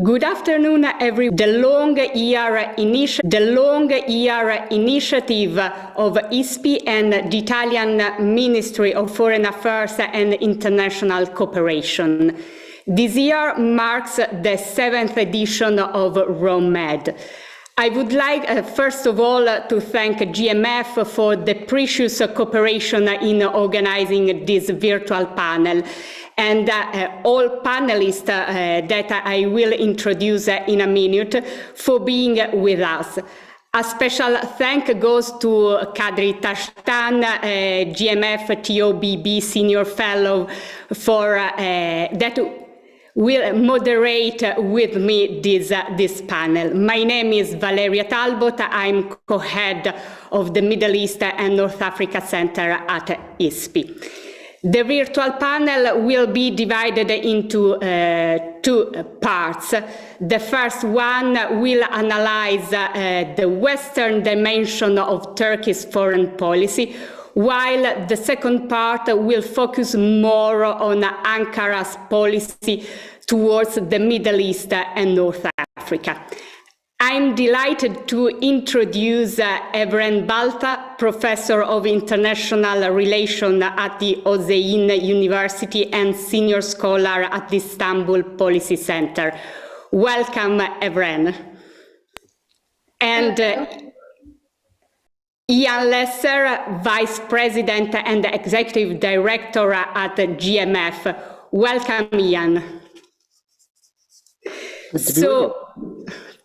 Good afternoon, everyone. The long-year initiative of ISPI and the Italian Ministry of Foreign Affairs and International Cooperation. This year marks the 7th edition of RoMed. I would like, first of all, to thank GMF for the precious cooperation in organizing this virtual panel, and all panelists that I will introduce in a minute for being with us. A special thank goes to Kadri Tashtan, GMF TOBB Senior Fellow, for that will moderate with me this panel. My name is Valeria Talbot. I'm co-head of the Middle East and North Africa Center at ISPI. The virtual panel will be divided into two parts. The first one will analyze the Western dimension of Turkey's foreign policy, while the second part will focus more on Ankara's policy towards the Middle East and North Africa. I'm delighted to introduce Evren Balta, Professor of International Relations at the Ozein University and Senior Scholar at the Istanbul Policy Center. Welcome, Evren. And Ian Lesser, Vice President and Executive Director at GMF. Welcome, Ian.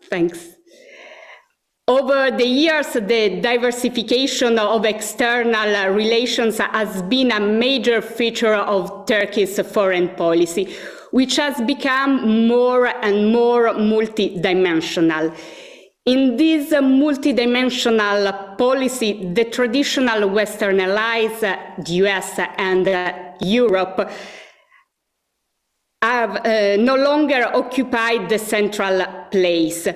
Thanks. Over the years, the diversification of external relations has been a major feature of Turkey's foreign policy, which has become more and more multidimensional. In this multidimensional policy, the traditional Western allies, the US and Europe, have no longer occupied the central place.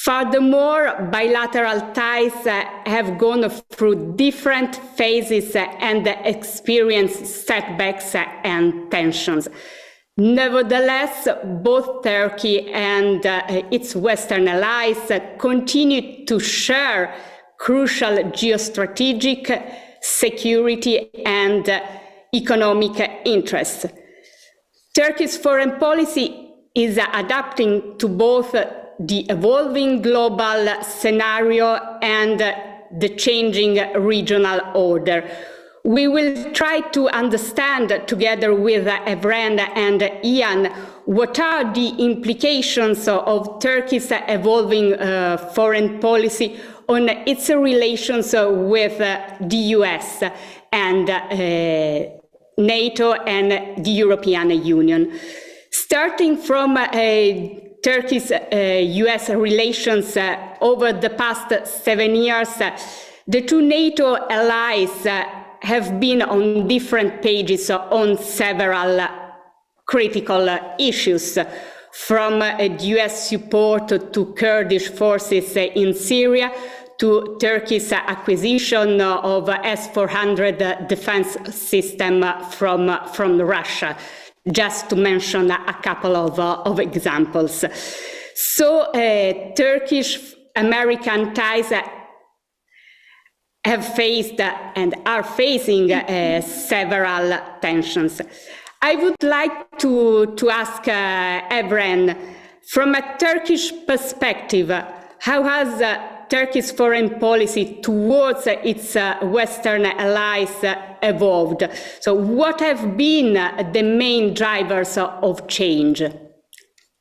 Furthermore, bilateral ties have gone through different phases and experienced setbacks and tensions. Nevertheless, both Turkey and its Western allies continue to share crucial geostrategic, security, and economic interests. Turkey's foreign policy is adapting to both the evolving global scenario and the changing regional order. We will try to understand together with Evren and Ian what are the implications of Turkey's evolving foreign policy on its relations with the US and NATO and the European Union. Starting from Turkey's US relations over the past 7 years, the two NATO allies have been on different pages on several critical issues, from the US support to Kurdish forces in Syria, to Turkey's acquisition of S-400 defense system from Russia, just to mention a couple of examples. So Turkish-American ties have faced and are facing several tensions. I would like to ask Evren, from a Turkish perspective, how has Turkey's foreign policy towards its Western allies evolved? So what have been the main drivers of change?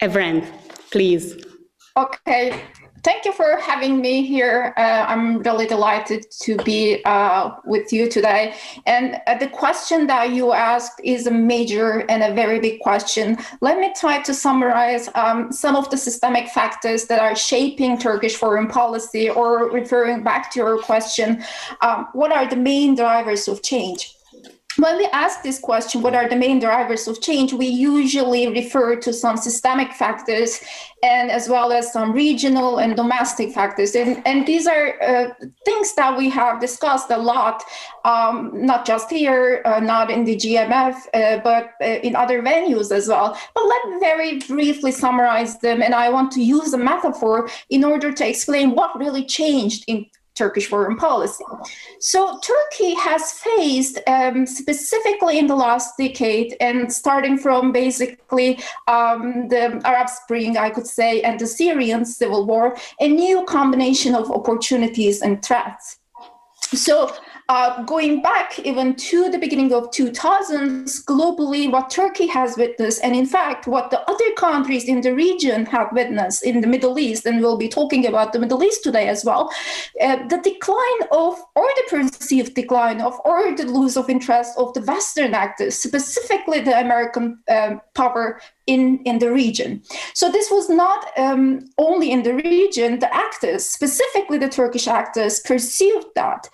Evren, please. Okay. Thank you for having me here. I'm really delighted to be with you today. And the question that you asked is a major and a very big question. Let me try to summarize some of the systemic factors that are shaping Turkish foreign policy, or referring back to your question, what are the main drivers of change? when we ask this question, what are the main drivers of change, we usually refer to some systemic factors and as well as some regional and domestic factors. And these are things that we have discussed a lot, not just here, not in the GMF, but in other venues as well. But let me very briefly summarize them. And I want to use a metaphor in order to explain what really changed in Turkish foreign policy. So Turkey has faced, specifically in the last decade, and starting from basically the Arab Spring, I could say, and the Syrian civil war, a new combination of opportunities and threats. So going back even to the beginning of 2000s, globally, what Turkey has witnessed, and in fact, what the other countries in the region have witnessed in the Middle East, and we'll be talking about the Middle East today as well, the decline of, or the perceived decline of, or the lose of interest of the Western actors, specifically the American power in the region. So this was not only in the region, the actors, specifically the Turkish actors, perceived that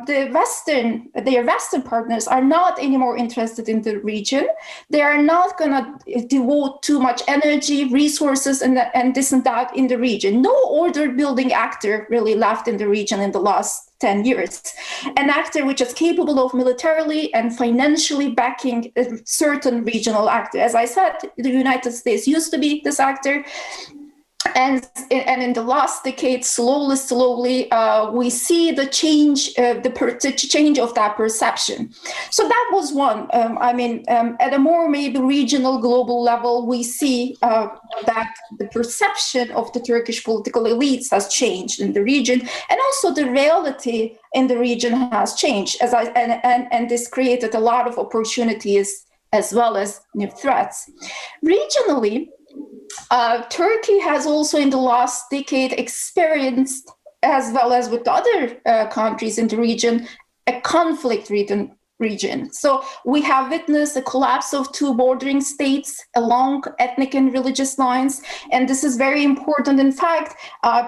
their Western partners are not anymore interested in the region. They are not going to devote too much energy, resources, and this and that in the region. No order building actor really left in the region in the last 10 years. An actor which is capable of militarily and financially backing a certain regional actor. As I said, the United States used to be this actor. And in the last decade, slowly, we see the change, the change of that perception. So that was one. At a more maybe regional, global level, we see that the perception of the Turkish political elites has changed in the region, and also the reality in the region has changed. And this created a lot of opportunities as well as new threats. Regionally, Turkey has also in the last decade experienced, as well as with other countries in the region, a conflict-ridden region. So we have witnessed the collapse of two bordering states along ethnic and religious lines. And this is very important, in fact,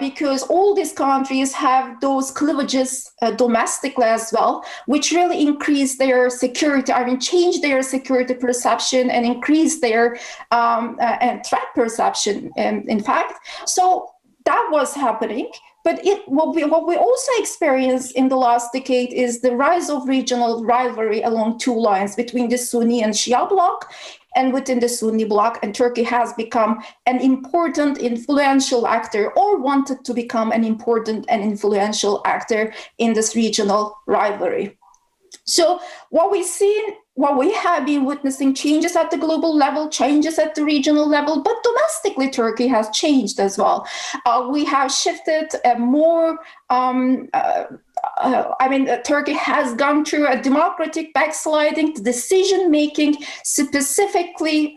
because all these countries have those cleavages domestically as well, which really increase their security, change their security perception and increase their threat perception, in fact. So that was happening. But what we also experienced in the last decade is the rise of regional rivalry along two lines between the Sunni and Shia bloc, and within the Sunni bloc, and Turkey has become an important influential actor, or wanted to become an important and influential actor in this regional rivalry. So what we have been witnessing changes at the global level, changes at the regional level, but domestically Turkey has changed as well. We have shifted more, Turkey has gone through a democratic backsliding. The decision-making, specifically,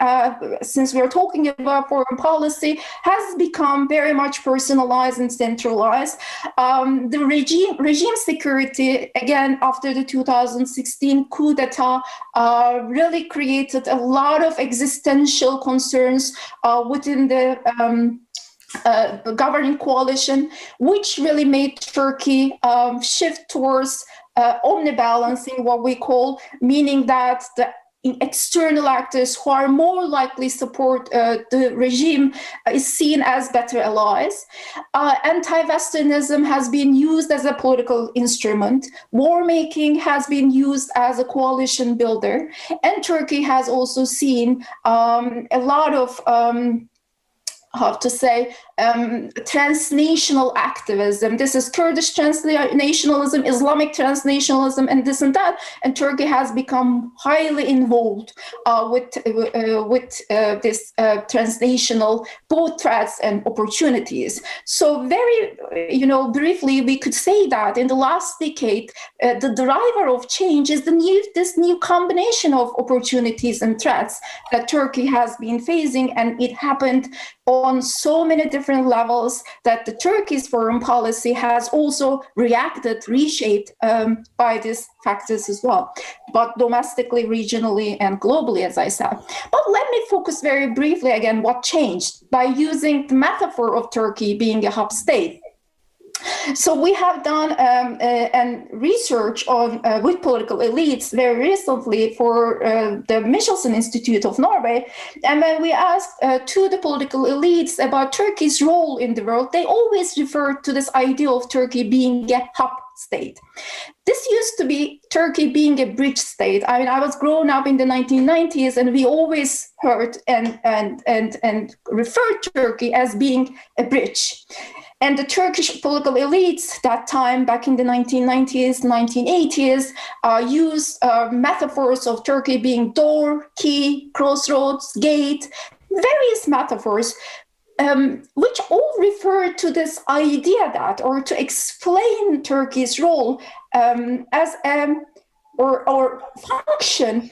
since we're talking about foreign policy, has become very much personalized and centralized. The regime security, again, after the 2016 coup d'etat, really created a lot of existential concerns within the governing coalition, which really made Turkey shift towards omnibalancing, what we call, meaning that the external actors who are more likely support the regime is seen as better allies. Anti-Westernism has been used as a political instrument. War making has been used as a coalition builder. And Turkey has also seen a lot of transnational activism. This is Kurdish transnationalism, Islamic transnationalism, and this and that. And Turkey has become highly involved with this transnational both threats and opportunities. So very, briefly, we could say that in the last decade, the driver of change is this new combination of opportunities and threats that Turkey has been facing, and it happened on so many different levels that the Turkey's foreign policy has also reacted, reshaped by these factors as well, but domestically, regionally, and globally, as I said. But let me focus very briefly again what changed by using the metaphor of Turkey being a hub state. So we have done and research on with political elites very recently for the Michelson Institute of Norway. And when we asked to the political elites about Turkey's role in the world, they always refer to this idea of Turkey being a hub state. This used to be Turkey being a bridge state. I mean, I was growing up in the 1990s, and we always heard and referred to Turkey as being a bridge. And the Turkish political elites that time, back in the 1990s, 1980s, used metaphors of Turkey being door, key, crossroads, gate, various metaphors, which all refer to this idea that, or to explain Turkey's role as or function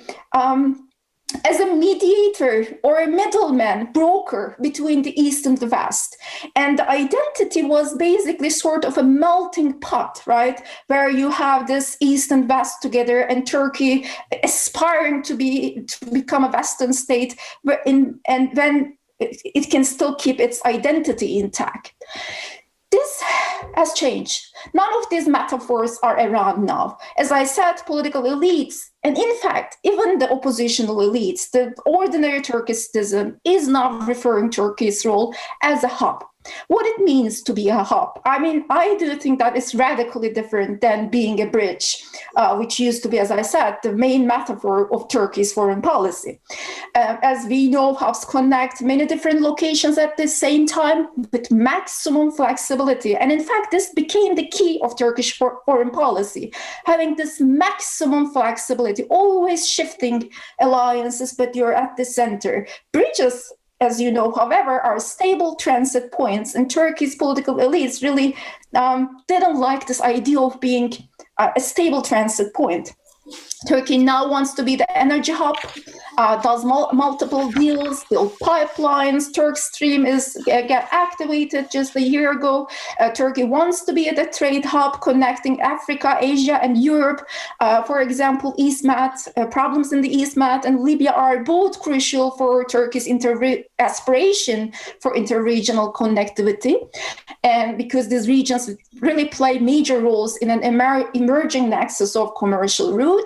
as a mediator or a middleman, broker between the East and the West. And the identity was basically sort of a melting pot, right? Where you have this East and West together, and Turkey aspiring to become a Western state, and when it can still keep its identity intact. This has changed. None of these metaphors are around now. As I said, political elites, and in fact, even the oppositional elites, the ordinary Turkish citizen is now referring to Turkey's role as a hub. What it means to be a hub, I mean, I do think that it's radically different than being a bridge, which used to be, as I said, the main metaphor of Turkey's foreign policy. As we know, hubs connect many different locations at the same time with maximum flexibility. And in fact, this became the key of Turkish foreign policy, having this maximum flexibility, always shifting alliances, but you're at the center. Bridges, as you know, however, are stable transit points, and Turkey's political elites really didn't like this idea of being a stable transit point. Turkey now wants to be the energy hub, does multiple deals, build pipelines. Turkstream get activated just a year ago. Turkey wants to be the trade hub connecting Africa, Asia, and Europe. For example, EastMed, problems in the EastMed and Libya are both crucial for Turkey's aspiration for interregional connectivity. And because these regions really play major roles in an emerging nexus of commercial routes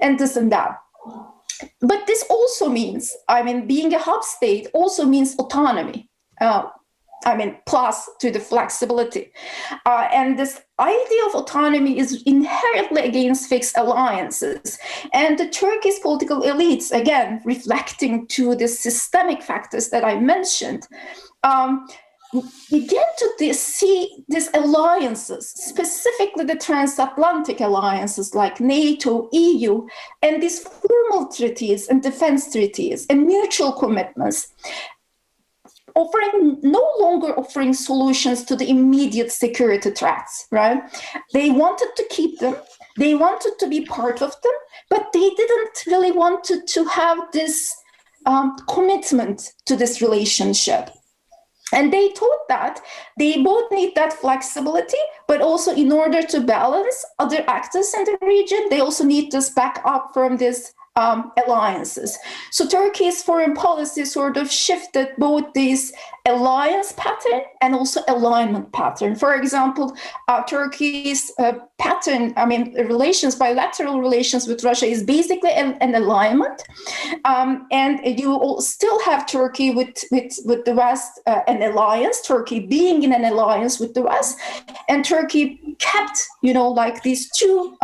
and this and that. But this also means, I mean, being a hub state also means autonomy. Plus to the flexibility. And this idea of autonomy is inherently against fixed alliances. And the Turkish political elites, again, reflecting to the systemic factors that I mentioned, began to see these alliances, specifically the transatlantic alliances like NATO, EU, and these formal treaties and defense treaties and mutual commitments, no longer offering solutions to the immediate security threats, right? They wanted to keep them, they wanted to be part of them, but they didn't really want to have this commitment to this relationship. And they thought that they both need that flexibility, but also in order to balance other actors in the region, they also need this backup from these alliances. So Turkey's foreign policy sort of shifted both these alliance pattern and also alignment pattern. For example, Turkey's pattern, bilateral relations with Russia is basically an alignment. And you still have Turkey with the West, an alliance, Turkey being in an alliance with the West, and Turkey kept, these two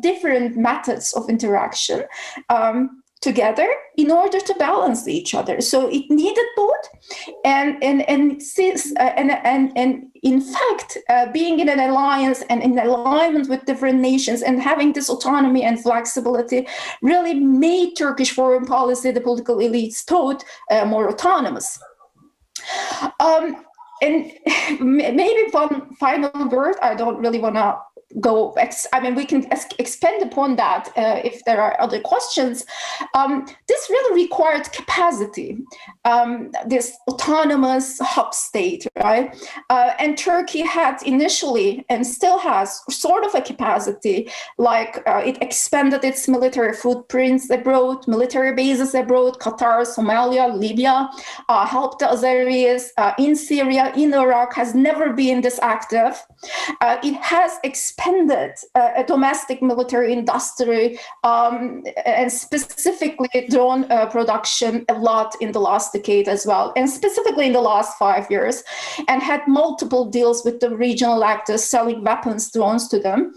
different methods of interaction together in order to balance each other. So it needed both, and in fact, being in an alliance and in alignment with different nations and having this autonomy and flexibility really made Turkish foreign policy, the political elites thought, more autonomous. And maybe one final word, I don't really want to we can expand upon that if there are other questions. This really required capacity, this autonomous hub state, right? And Turkey had initially, and still has, sort of a capacity, like it expanded its military footprints abroad, military bases abroad, Qatar, Somalia, Libya, helped the Azeris in Syria, in Iraq, has never been this active. It has expanded a domestic military industry and specifically drone production a lot in the last decade as well, and specifically in the last 5 years, and had multiple deals with the regional actors selling weapons, drones to them.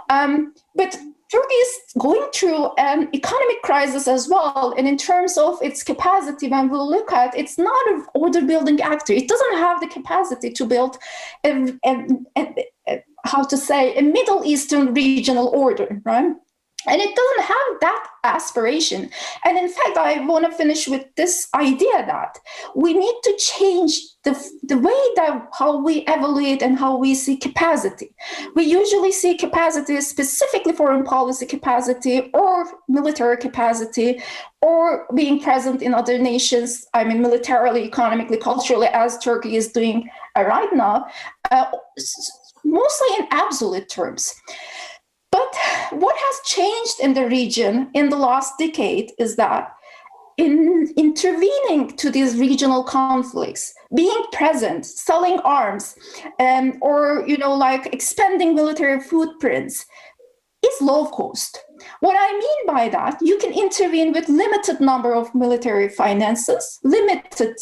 But Turkey is going through an economic crisis as well. And in terms of its capacity, when we look at, it's not an order building actor. It doesn't have the capacity to build a Middle Eastern regional order, right? And it doesn't have that aspiration. And in fact, I want to finish with this idea that we need to change the way that how we evaluate and how we see capacity. We usually see capacity as specifically foreign policy capacity or military capacity or being present in other nations, militarily, economically, culturally, as Turkey is doing right now, mostly in absolute terms. But what has changed in the region in the last decade is that in intervening to these regional conflicts, being present, selling arms, or expanding military footprints is low cost. What I mean by that, you can intervene with limited number of military finances, limited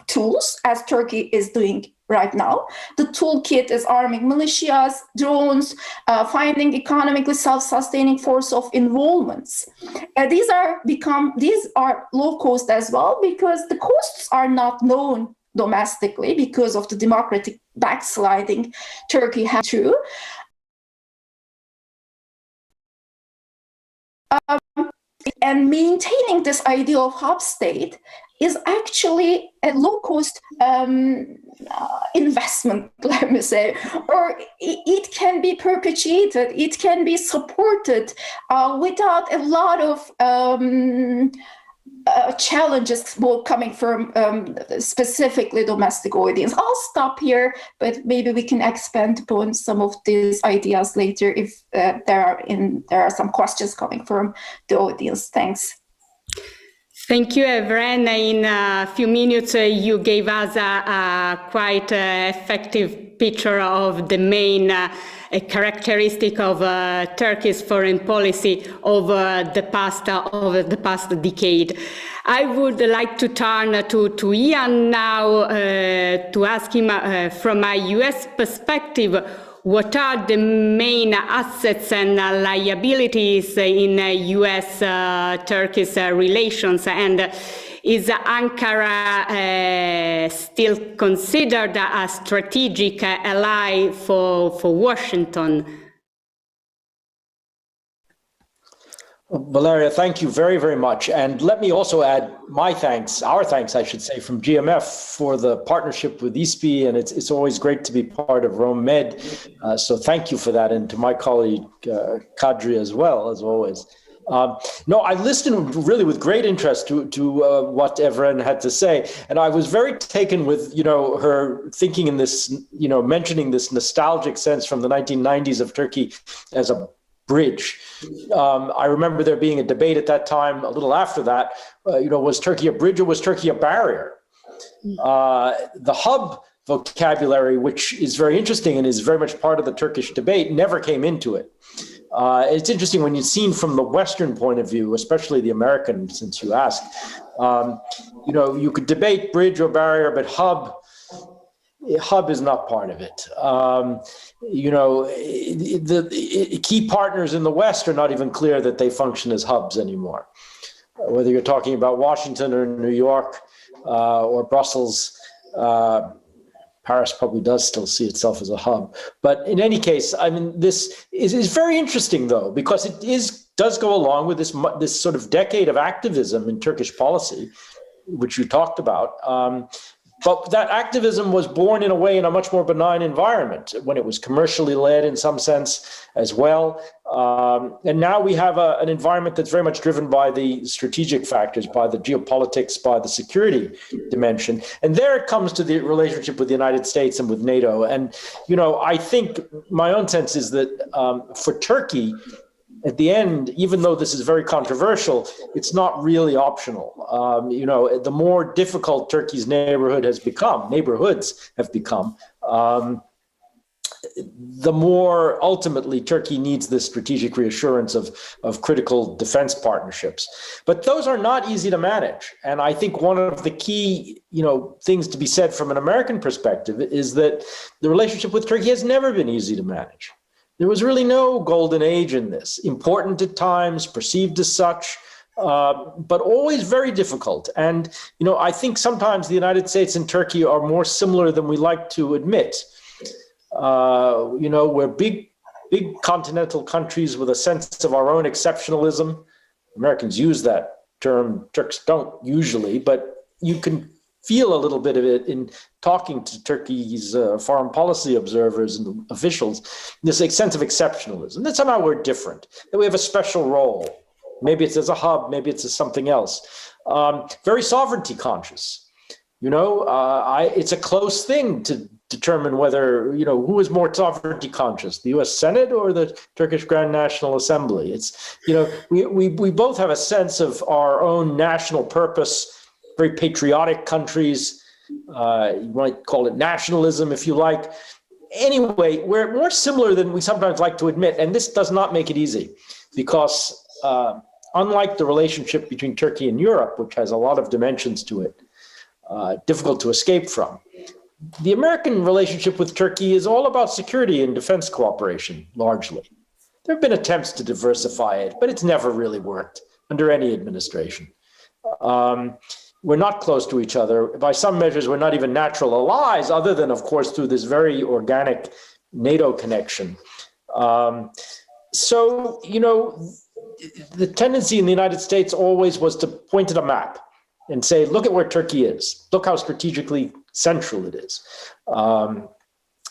tools, as Turkey is doing right now. The toolkit is arming militias, drones, finding economically self-sustaining force of involvements. These are low cost as well because the costs are not known domestically because of the democratic backsliding Turkey had through. And maintaining this idea of hub state is actually a low-cost investment, let me say, or it can be perpetuated, it can be supported without a lot of challenges coming from specifically domestic audience. I'll stop here, but maybe we can expand upon some of these ideas later if there are some questions coming from the audience. Thanks. Thank you, Evren. In a few minutes, you gave us a quite effective picture of the main characteristic of Turkey's foreign policy over the past decade. I would like to turn to Ian now to ask him from a U.S. perspective, what are the main assets and liabilities in U.S.-Turkish relations, and is Ankara still considered a strategic ally for Washington? Valeria, thank you very, very much. And let me also add my thanks, our thanks, I should say, from GMF for the partnership with ISPI. And it's always great to be part of Rome Med. So thank you for that. And to my colleague, Kadri, as well, as always. No, I listened really with great interest to what Evren had to say. And I was very taken with, her thinking in this, mentioning this nostalgic sense from the 1990s of Turkey as a bridge. I remember there being a debate at that time, a little after that, was Turkey a bridge or was Turkey a barrier? The hub vocabulary, which is very interesting and is very much part of the Turkish debate, never came into it. It's interesting when you've seen from the Western point of view, especially the American, since you asked, you could debate bridge or barrier, but hub is not part of it. The key partners in the West are not even clear that they function as hubs anymore. Whether you're talking about Washington or New York or Brussels, Paris probably does still see itself as a hub. But in any case, this is very interesting, though, because it does go along with this sort of decade of activism in Turkish policy, which you talked about. But that activism was born in a way in a much more benign environment when it was commercially led in some sense as well. And now we have an environment that's very much driven by the strategic factors, by the geopolitics, by the security dimension. And there it comes to the relationship with the United States and with NATO. And, you know, I think my own sense is that for Turkey, at the end, even though this is very controversial, it's not really optional. You know, the more difficult Turkey's neighborhoods have become, the more ultimately Turkey needs this strategic reassurance of critical defense partnerships. But those are not easy to manage. And I think one of the key, you know, things to be said from an American perspective is that the relationship with Turkey has never been easy to manage. There was really no golden age in this, important at times, perceived as such, but always very difficult. And, you know, I think sometimes the United States and Turkey are more similar than we like to admit. You know, we're big continental countries with a sense of our own exceptionalism. Americans use that term, Turks don't usually, but you can feel a little bit of it in talking to Turkey's foreign policy observers and officials, this sense of exceptionalism, that somehow we're different, that we have a special role. Maybe it's as a hub, maybe it's as something else. Very sovereignty conscious. You know, it's a close thing to determine whether, you know, who is more sovereignty conscious, the US Senate or the Turkish Grand National Assembly. It's, you know, we both have a sense of our own national purpose, very patriotic countries, you might call it nationalism if you like. Anyway, we're more similar than we sometimes like to admit, and this does not make it easy because unlike the relationship between Turkey and Europe, which has a lot of dimensions to it, difficult to escape from, the American relationship with Turkey is all about security and defense cooperation, largely. There have been attempts to diversify it, but it's never really worked under any administration. We're not close to each other. By some measures, we're not even natural allies, other than, of course, through this very organic NATO connection. So, you know, the tendency in the United States always was to point at a map and say, look at where Turkey is. Look how strategically central it is.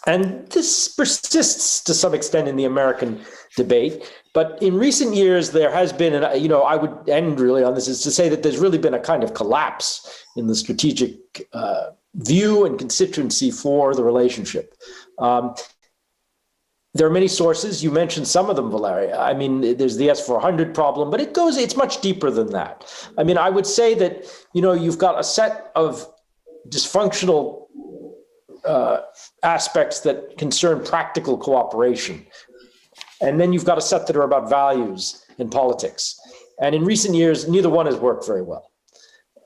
And this persists to some extent in the American debate. But in recent years, there has been, and you know, I would end really on this, is to say that there's really been a kind of collapse in the strategic view and constituency for the relationship. There are many sources. You mentioned some of them, Valeria. I mean, there's the S-400 problem, but it's much deeper than that. I mean, I would say that, you know, you've got a set of dysfunctional aspects that concern practical cooperation. And then you've got a set that are about values and politics. And in recent years, neither one has worked very well.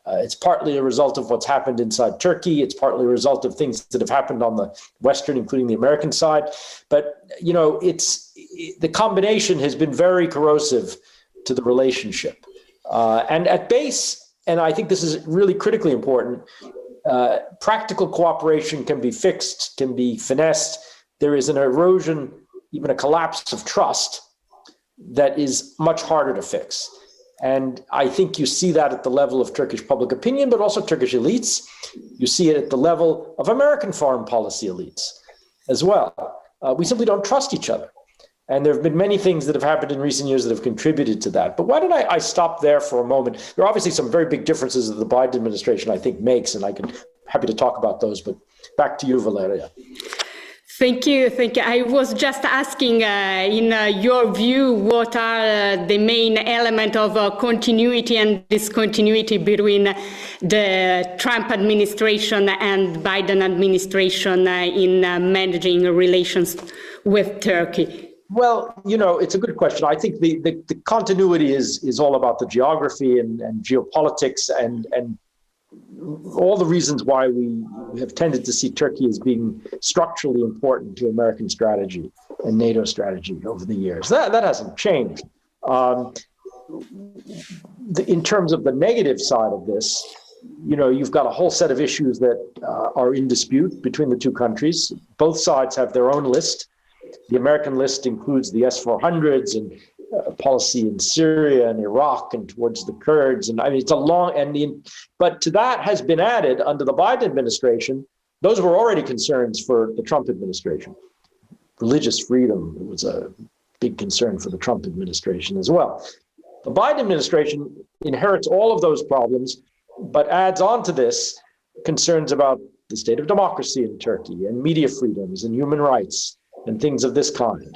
It's partly a result of what's happened inside Turkey. It's partly a result of things that have happened on the Western, including the American side. But, you know, the combination has been very corrosive to the relationship. And at base, and I think this is really critically important, practical cooperation can be fixed, can be finessed. There is an erosion, even a collapse of trust that is much harder to fix. And I think you see that at the level of Turkish public opinion, but also Turkish elites. You see it at the level of American foreign policy elites as well. We simply don't trust each other. And there have been many things that have happened in recent years that have contributed to that. But why don't I stop there for a moment? There are obviously some very big differences that the Biden administration, I think, makes, and I'm happy to talk about those. But back to you, Valeria. Thank you. I was just asking, in your view, what are the main element of continuity and discontinuity between the Trump administration and Biden administration in managing relations with Turkey? Well, you know, it's a good question. I think the continuity is all about the geography and geopolitics and all the reasons why we have tended to see Turkey as being structurally important to American strategy and NATO strategy over the years. That hasn't changed. In terms of the negative side of this, you know, you've got a whole set of issues that are in dispute between the two countries. Both sides have their own list. The American list includes the S-400s policy in Syria and Iraq and towards the Kurds. And I mean, it's a long, but to that has been added under the Biden administration. Those were already concerns for the Trump administration. Religious freedom was a big concern for the Trump administration as well. The Biden administration inherits all of those problems, but adds on to this concerns about the state of democracy in Turkey and media freedoms and human rights and things of this kind,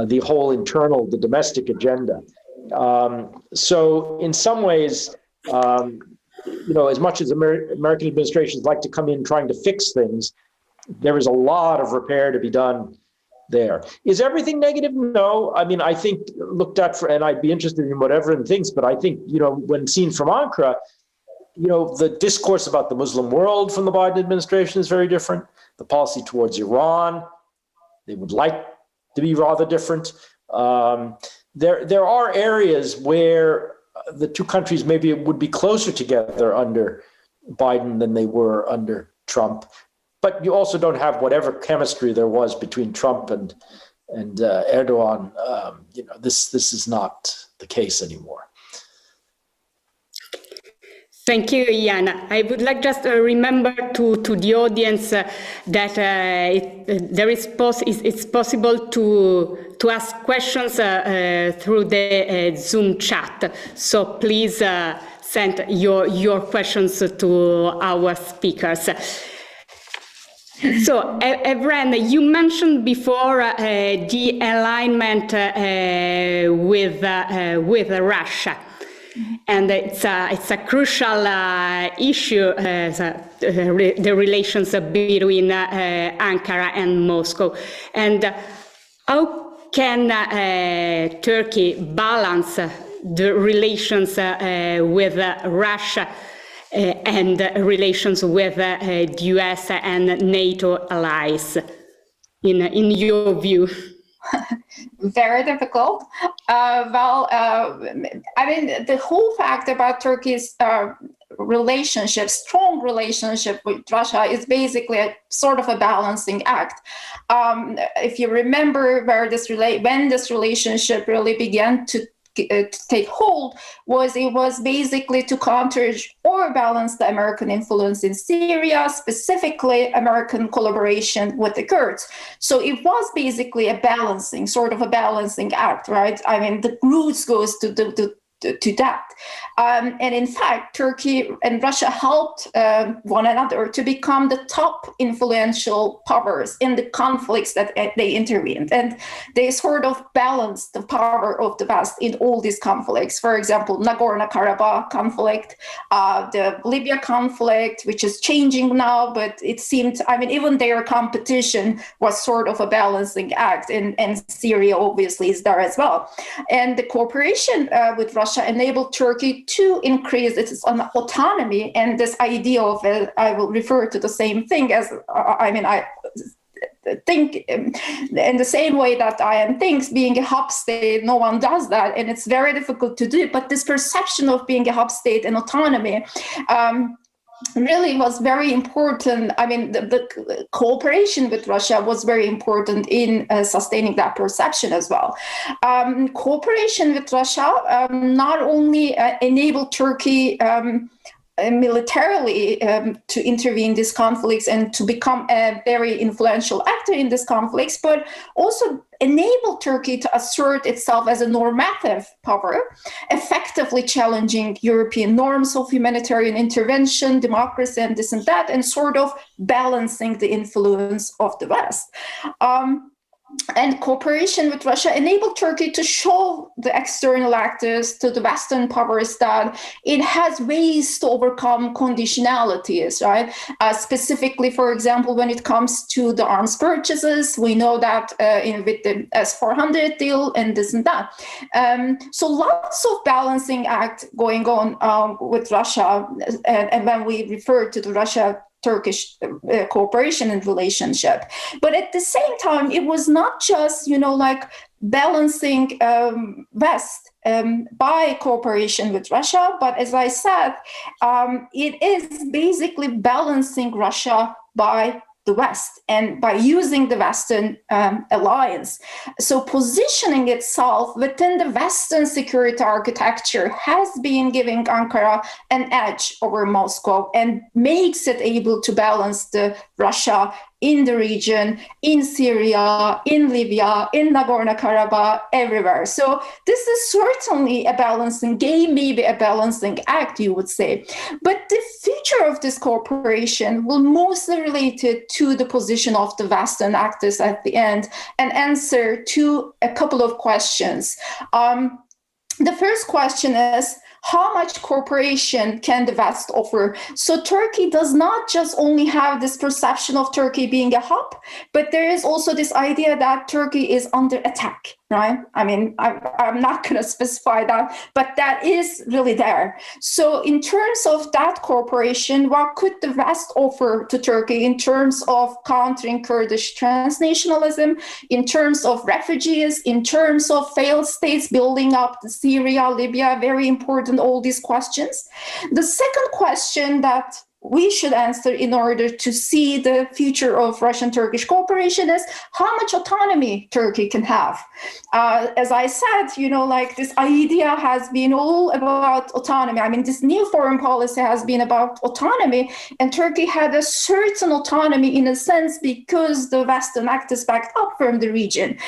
the whole the domestic agenda. So in some ways, as much as American administrations like to come in trying to fix things, there is a lot of repair to be done there. Is everything negative? No. I mean, I think looked at and I'd be interested in what everyone thinks, but I think, when seen from Ankara, the discourse about the Muslim world from the Biden administration is very different. The policy towards Iran, they would like to be rather different. There are areas where the two countries maybe would be closer together under Biden than they were under Trump. But you also don't have whatever chemistry there was between Trump and Erdogan. This is not the case anymore. Thank you, Ian. I would like just to remember to the audience that it's possible to ask questions through the Zoom chat. So please send your questions to our speakers. So, Evren, you mentioned before the alignment with Russia. And it's a crucial issue, the relations between Ankara and Moscow. And how can Turkey balance the relations with Russia and relations with the US and NATO allies, in your view? Very difficult. The whole fact about Turkey's strong relationship with Russia is basically a sort of a balancing act. If you remember when this relationship really began to take hold, it was basically to counter or balance the American influence in Syria, specifically American collaboration with the Kurds. So it was basically a balancing act, right? I mean, the roots goes to that. And in fact, Turkey and Russia helped one another to become the top influential powers in the conflicts that they intervened. And they sort of balanced the power of the West in all these conflicts. For example, Nagorno-Karabakh conflict, the Libya conflict, which is changing now, but it seemed, even their competition was sort of a balancing act. And Syria obviously is there as well. And the cooperation with Russia enabled Turkey to increase its autonomy, and this idea of I will refer to the same thing as I think in the same way that IAM thinks, being a hub state, no one does that, and it's very difficult to do. But this perception of being a hub state and autonomy really was very important. The cooperation with Russia was very important in sustaining that perception as well. Cooperation with Russia not only enabled Turkey militarily to intervene in these conflicts and to become a very influential actor in these conflicts, but also enabled Turkey to assert itself as a normative power, effectively challenging European norms of humanitarian intervention, democracy, and this and that, and sort of balancing the influence of the West. And cooperation with Russia enabled Turkey to show the external actors, to the Western powers, that it has ways to overcome conditionalities, right? Specifically, for example, when it comes to the arms purchases, we know that with the S-400 deal and this and that. So lots of balancing act going on with Russia. And when we refer to the Russia-Turkish cooperation and relationship. But at the same time, it was not just, balancing West by cooperation with Russia, but as I said, it is basically balancing Russia by the West and by using the Western alliance. So positioning itself within the Western security architecture has been giving Ankara an edge over Moscow and makes it able to balance the Russia in the region, in Syria, in Libya, in Nagorno-Karabakh, everywhere. So this is certainly a balancing game, maybe a balancing act, you would say. But the future of this cooperation will mostly related to the position of the Western actors at the end and answer to a couple of questions. The first question is, how much cooperation can the West offer? So Turkey does not just only have this perception of Turkey being a hub, but there is also this idea that Turkey is under attack, right? I mean, I'm not going to specify that, but that is really there. So in terms of that cooperation, what could the West offer to Turkey in terms of countering Kurdish transnationalism, in terms of refugees, in terms of failed states building up Syria, Libya, very important, all these questions. The second question that we should answer in order to see the future of Russian-Turkish cooperation is how much autonomy Turkey can have. As I said, you know, like this idea has been all about autonomy. I mean, this new foreign policy has been about autonomy, and Turkey had a certain autonomy in a sense because the Western actors backed up from the region.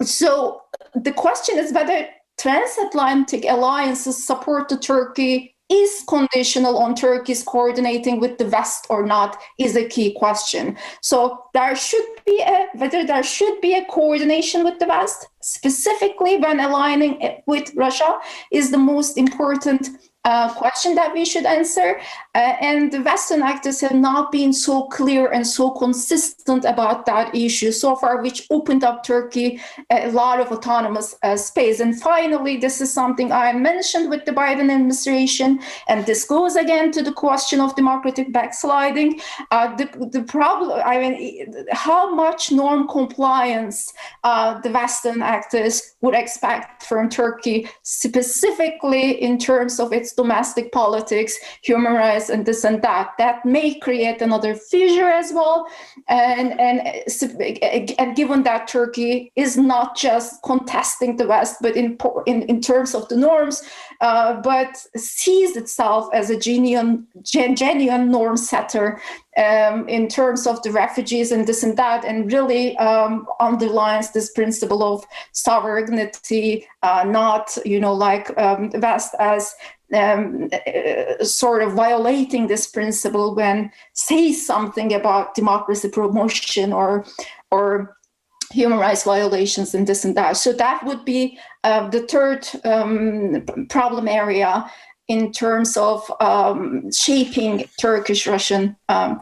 So the question is whether transatlantic alliances support to Turkey is conditional on Turkey's coordinating with the West or not is a key question. So there should be whether there should be a coordination with the West, specifically when aligning with Russia, is the most important question that we should answer. And the Western actors have not been so clear and so consistent about that issue so far, which opened up Turkey a lot of autonomous space. And finally, this is something I mentioned with the Biden administration, and this goes again to the question of democratic backsliding. The problem, I mean, how much norm compliance the Western actors would expect from Turkey, specifically in terms of its domestic politics, human rights, and this and that. That may create another fissure as well. And given that Turkey is not just contesting the West, but in terms of the norms, but sees itself as a genuine norm setter in terms of the refugees and this and that, and really underlines this principle of sovereignty, not, you know, like the West as sort of violating this principle when says something about democracy promotion or human rights violations and this and that. So that would be the third problem area in terms of shaping Turkish-Russian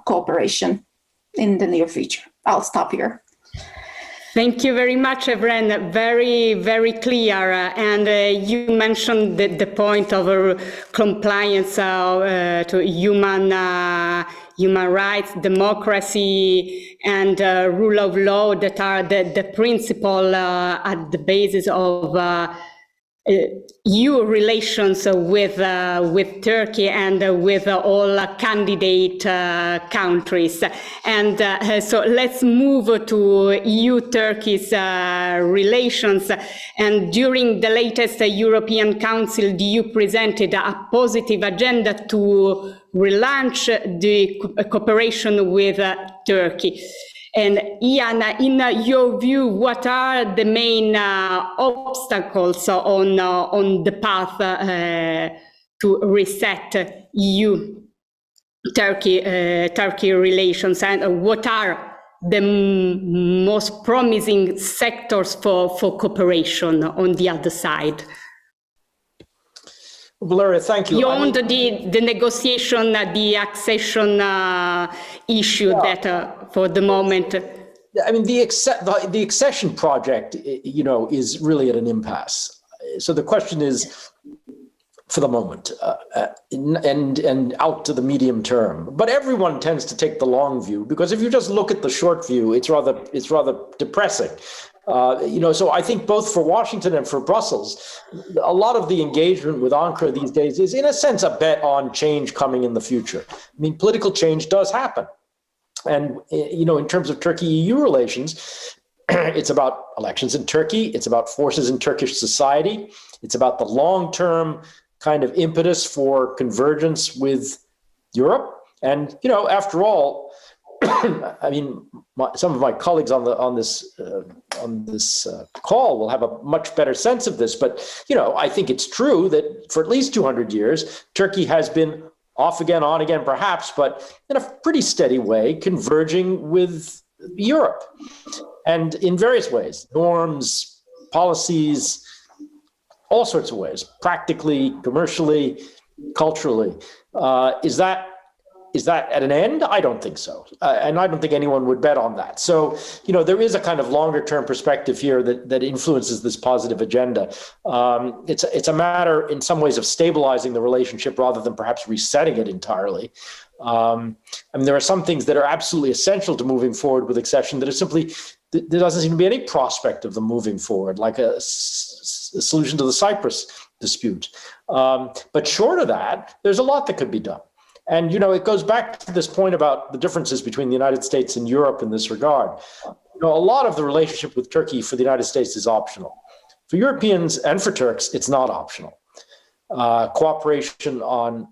cooperation in the near future. I'll stop here. Thank you very much, Evren. Very, very clear. And you mentioned the point of compliance to human rights, democracy, and rule of law that are the principle at the basis of EU relations with Turkey and with all candidate countries. And so let's move to EU-Turkey's relations. And during the latest European Council, the EU presented a positive agenda to relaunch the cooperation with Turkey. And Ian, in your view, what are the main obstacles on the path to reset EU-Turkey relations, and what are the most promising sectors for cooperation on the other side? Valeria, thank you. Beyond the negotiation, the accession issue that for the moment. I mean, the accession project, you know, is really at an impasse. So the question is, for the moment, and out to the medium term. But everyone tends to take the long view, because if you just look at the short view, it's rather depressing. You know, so I think both for Washington and for Brussels, a lot of the engagement with Ankara these days is, in a sense, a bet on change coming in the future. I mean, political change does happen. And, in terms of Turkey-EU relations, it's about elections in Turkey. It's about forces in Turkish society. It's about the long-term kind of impetus for convergence with Europe. And, after all, I mean, some of my colleagues on this call will have a much better sense of this. But, I think it's true that for at least 200 years, Turkey has been off again, on again, perhaps, but in a pretty steady way, converging with Europe. And in various ways, norms, policies, all sorts of ways, practically, commercially, culturally. Is that at an end? I don't think so. And I don't think anyone would bet on that. So, there is a kind of longer term perspective here that influences this positive agenda. It's a matter in some ways of stabilizing the relationship rather than perhaps resetting it entirely. There are some things that are absolutely essential to moving forward with accession that are simply, there doesn't seem to be any prospect of them moving forward, like a solution to the Cyprus dispute. But short of that, there's a lot that could be done. And, it goes back to this point about the differences between the United States and Europe in this regard. A lot of the relationship with Turkey for the United States is optional. For Europeans and for Turks, it's not optional. Cooperation on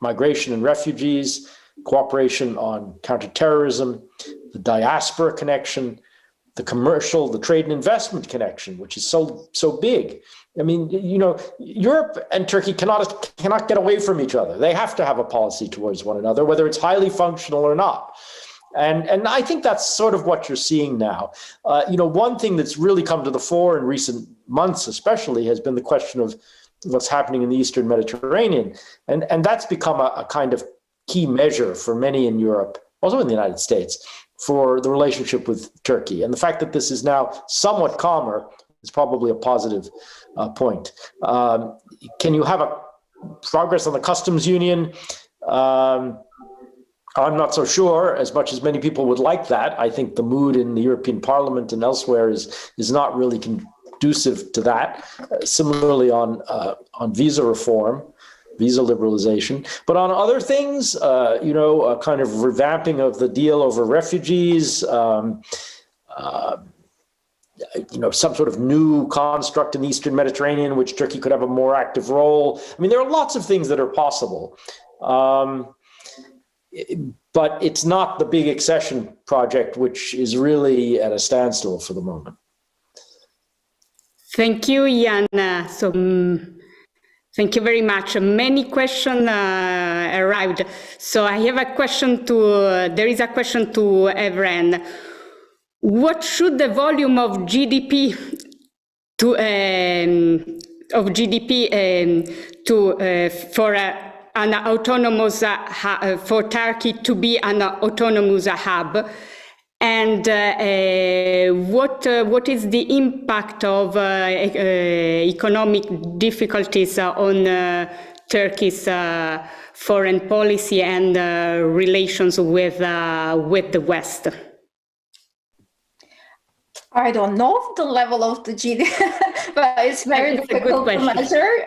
migration and refugees, cooperation on counterterrorism, the diaspora connection, the trade and investment connection, which is so big. I mean, Europe and Turkey cannot get away from each other. They have to have a policy towards one another, whether it's highly functional or not. And I think that's sort of what you're seeing now. One thing that's really come to the fore in recent months, especially, has been the question of what's happening in the Eastern Mediterranean. And that's become a kind of key measure for many in Europe, also in the United States, for the relationship with Turkey. And the fact that this is now somewhat calmer is probably a positive point. Can you have a progress on the customs union? I'm not so sure, as much as many people would like that. I think the mood in the European Parliament and elsewhere is not really conducive to that. Similarly on visa reform, visa liberalization. But on other things, a kind of revamping of the deal over refugees, some sort of new construct in the Eastern Mediterranean, which Turkey could have a more active role. I mean, there are lots of things that are possible. But it's not the big accession project, which is really at a standstill for the moment. Thank you, Jan. Thank you very much. Many questions arrived. So I have a question there is a question to Evren. What should the volume of GDP an autonomous for Turkey to be an autonomous hub, and what is the impact of economic difficulties on Turkey's foreign policy and relations with the West? I don't know the level of the GDP, but it's very difficult to measure,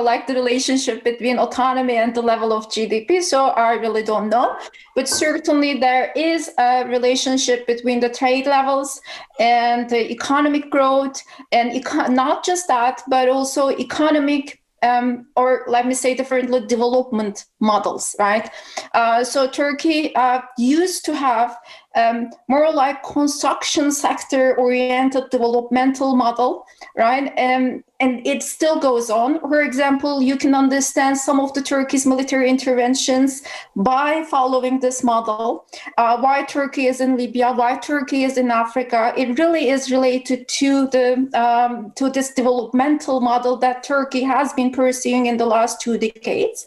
like the relationship between autonomy and the level of GDP. So I really don't know. But certainly there is a relationship between the trade levels and the economic growth, and not just that, but also economic or let me say differently, development models, right? So Turkey used to have more like construction sector oriented developmental model, right? And it still goes on. For example, you can understand some of the Turkey's military interventions by following this model. Why Turkey is in Libya, why Turkey is in Africa, it really is related to to this developmental model that Turkey has been pursuing in the last 2 decades.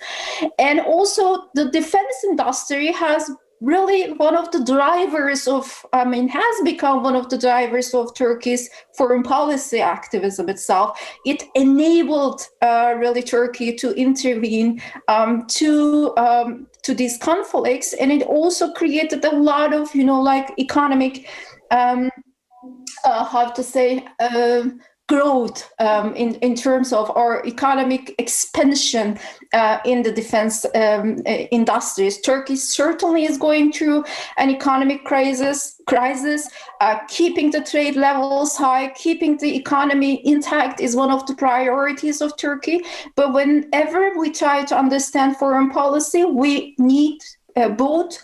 And also the defense industry has really one of the drivers of, has become one of the drivers of Turkey's foreign policy activism itself. It enabled really Turkey to intervene to these conflicts, and it also created a lot of, economic, growth in terms of our economic expansion in the defense industries. Turkey certainly is going through an economic crisis. Keeping the trade levels high, keeping the economy intact is one of the priorities of Turkey. But whenever we try to understand foreign policy, we need both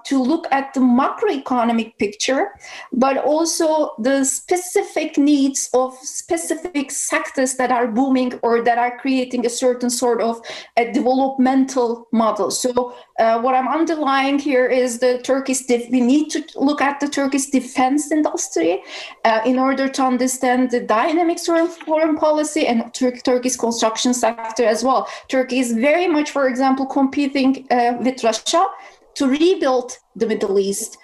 to look at the macroeconomic picture, but also the specific needs of specific sectors that are booming or that are creating a certain sort of a developmental model. So what I'm underlying here is we need to look at the Turkish defense industry in order to understand the dynamics of foreign policy and Turkey's construction sector as well. Turkey is very much, for example, competing with Russia to rebuild the Middle East,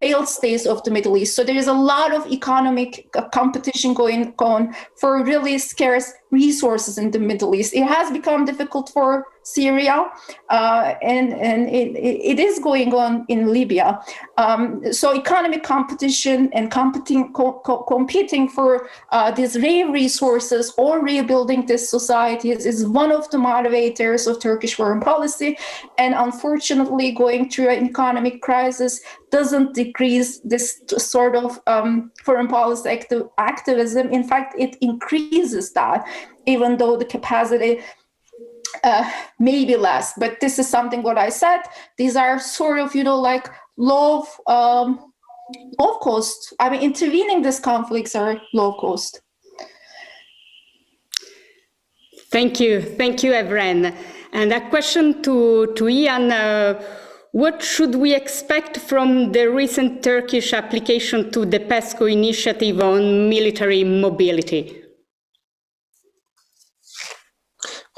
failed states of the Middle East. So there is a lot of economic competition going on for really scarce resources in the Middle East. It has become difficult for Syria, and it is going on in Libya. So economic competition and competing for these rare resources or rebuilding these societies is one of the motivators of Turkish foreign policy. And unfortunately, going through an economic crisis doesn't decrease this sort of foreign policy activism. In fact, it increases that, even though the capacity may be less. But this is something what I said. These are sort of, like low cost. I mean, intervening these conflicts are low cost. Thank you, Evren. And a question to Ian. What should we expect from the recent Turkish application to the PESCO initiative on military mobility?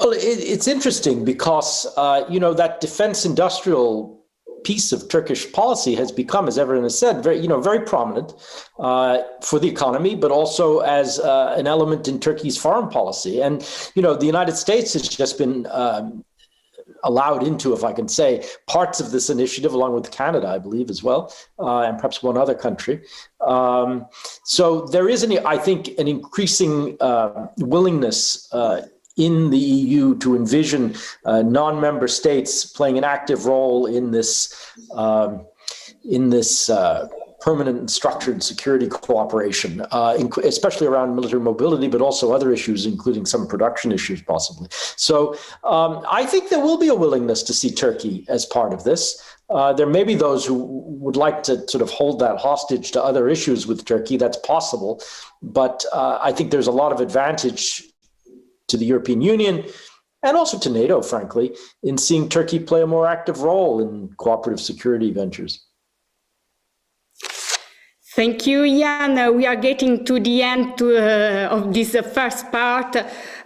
Well, it's interesting because, that defense industrial piece of Turkish policy has become, as everyone has said, very prominent for the economy, but also as an element in Turkey's foreign policy. And, the United States has just been allowed into, if I can say, parts of this initiative, along with Canada, I believe, as well, and perhaps one other country. So there is, I think, an increasing willingness in the EU to envision non-member states playing an active role in this permanent and structured security cooperation, especially around military mobility, but also other issues, including some production issues, possibly. So I think there will be a willingness to see Turkey as part of this. There may be those who would like to sort of hold that hostage to other issues with Turkey. That's possible. But I think there's a lot of advantage to the European Union and also to NATO, frankly, in seeing Turkey play a more active role in cooperative security ventures. Thank you, Ian. We are getting to the end of this first part,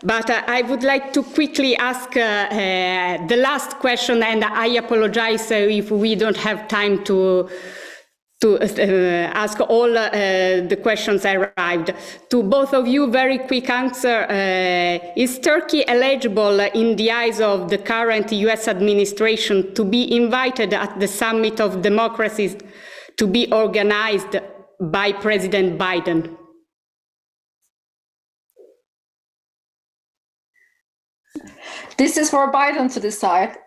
but I would like to quickly ask the last question, and I apologize if we don't have time to ask all the questions arrived. To both of you, very quick answer. Is Turkey eligible in the eyes of the current US administration to be invited at the Summit of Democracies to be organized by President Biden? This is for Biden to decide.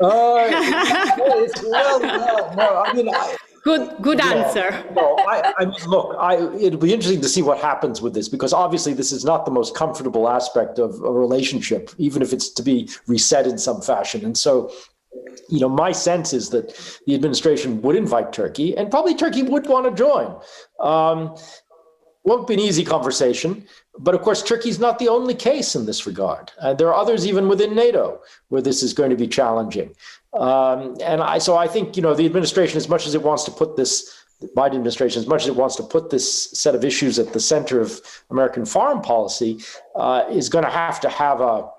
Good answer. No, I mean, look, it'll be interesting to see what happens with this, because obviously this is not the most comfortable aspect of a relationship, even if it's to be reset in some fashion. And so, my sense is that the administration would invite Turkey, and probably Turkey would want to join. Won't be an easy conversation, but of course, Turkey is not the only case in this regard. There are others even within NATO where this is going to be challenging. So I think, the administration, as much as it wants to put this, the Biden administration, as much as it wants to put this set of issues at the center of American foreign policy, is going to have a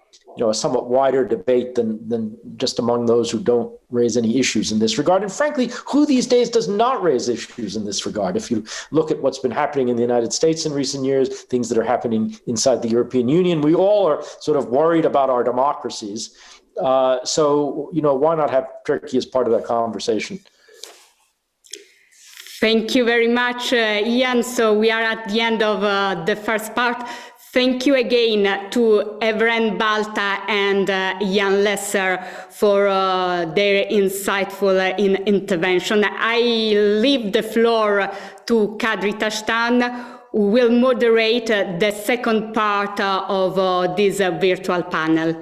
somewhat wider debate than just among those who don't raise any issues in this regard. And frankly, who these days does not raise issues in this regard? If you look at what's been happening in the United States in recent years, things that are happening inside the European Union, we all are sort of worried about our democracies. So, why not have Turkey as part of that conversation? Thank you very much, Ian. So we are at the end of the first part. Thank you again to Evren Balta and Jan Lesser for their insightful intervention. I leave the floor to Kadri Tashtan, who will moderate the second part of this virtual panel.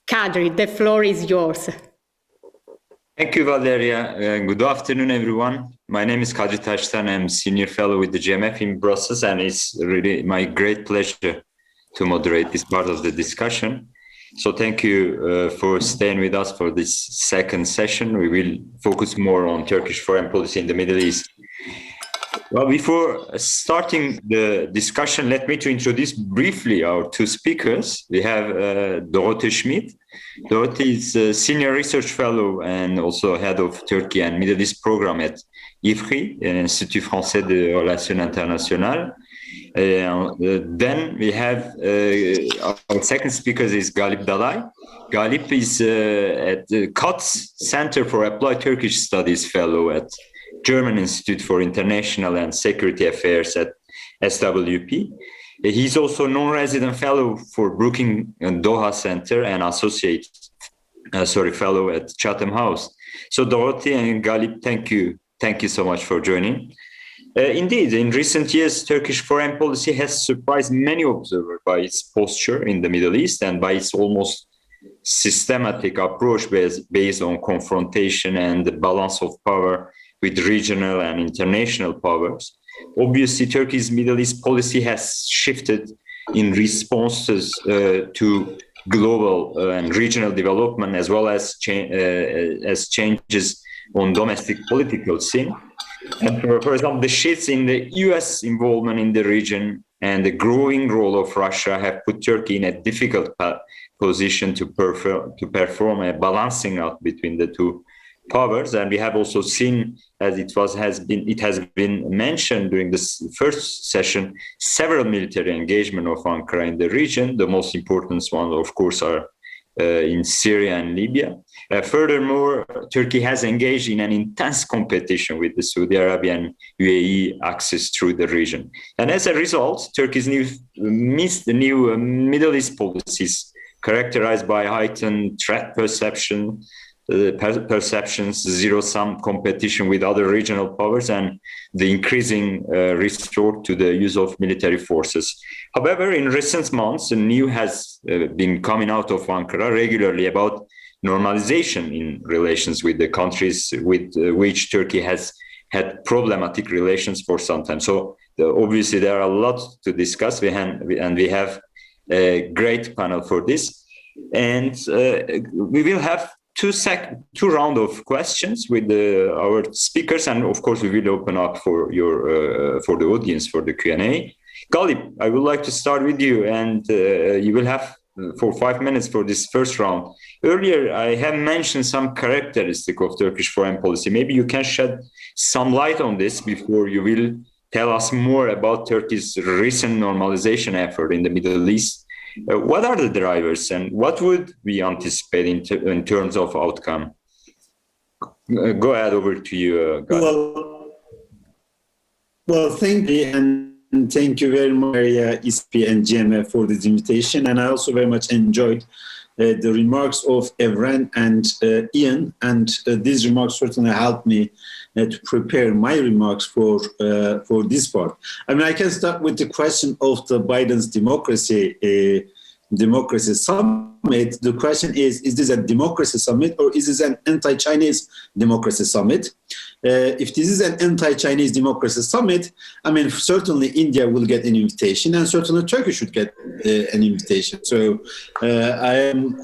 Kadri, the floor is yours. Thank you, Valeria. Good afternoon, everyone. My name is Kadri Tashtan. I'm Senior Fellow with the GMF in Brussels, and it's really my great pleasure to moderate this part of the discussion. So thank you for staying with us for this second session. We will focus more on Turkish foreign policy in the Middle East. Well, before starting the discussion, let me to introduce briefly our two speakers. We have Dorothee Schmidt. Dorothee is a Senior Research Fellow and also Head of Turkey and Middle East Program at IFRI, Institut Français de Relations Internationales. Then we have our second speaker is Galip Dalay. Galip is at the COTS Center for Applied Turkish Studies Fellow at German Institute for International and Security Affairs at SWP. He's also non-resident fellow for Brookings and Doha Center and associate fellow at Chatham House. So Dorothee and Galip, thank you so much for joining. Indeed, in recent years, Turkish foreign policy has surprised many observers by its posture in the Middle East and by its almost systematic approach based on confrontation and the balance of power with regional and international powers. Obviously, Turkey's Middle East policy has shifted in responses to global and regional development, as well as changes on domestic political scene. And for example, the shifts in the US involvement in the region and the growing role of Russia have put Turkey in a difficult position to perform a balancing out between the two powers. And we have also seen, as it has been mentioned during this first session, several military engagement of Ankara in the region. The most important ones, of course, are in Syria and Libya. Furthermore, Turkey has engaged in an intense competition with the Saudi Arabia and UAE axis through the region. And as a result, Turkey's new Middle East policies characterized by heightened threat perceptions, zero-sum competition with other regional powers, and the increasing resort to the use of military forces. However, in recent months, news has been coming out of Ankara regularly about normalization in relations with the countries with which Turkey has had problematic relations for some time. So obviously there are a lot to discuss, and we have a great panel for this. And we will have two rounds of questions with our speakers, and of course we will open up for the audience for the Q&A. Galip, I would like to start with you, and you will have for 5 minutes for this first round. Earlier, I have mentioned some characteristic of Turkish foreign policy. Maybe you can shed some light on this before you will tell us more about Turkey's recent normalization effort in the Middle East. What are the drivers, and what would we anticipate in terms of outcome? Go ahead, over to you, Galip. Well, thank you, and thank you very much, ISP and GMF, for this invitation. And I also very much enjoyed the remarks of Evren and Ian, and these remarks certainly helped me to prepare my remarks for this part. I mean, I can start with the question of the Biden's democracy summit. The question is this a democracy summit or is this an anti-Chinese democracy summit? If this is an anti-Chinese democracy summit, I mean, certainly India will get an invitation, and certainly Turkey should get an invitation. So I am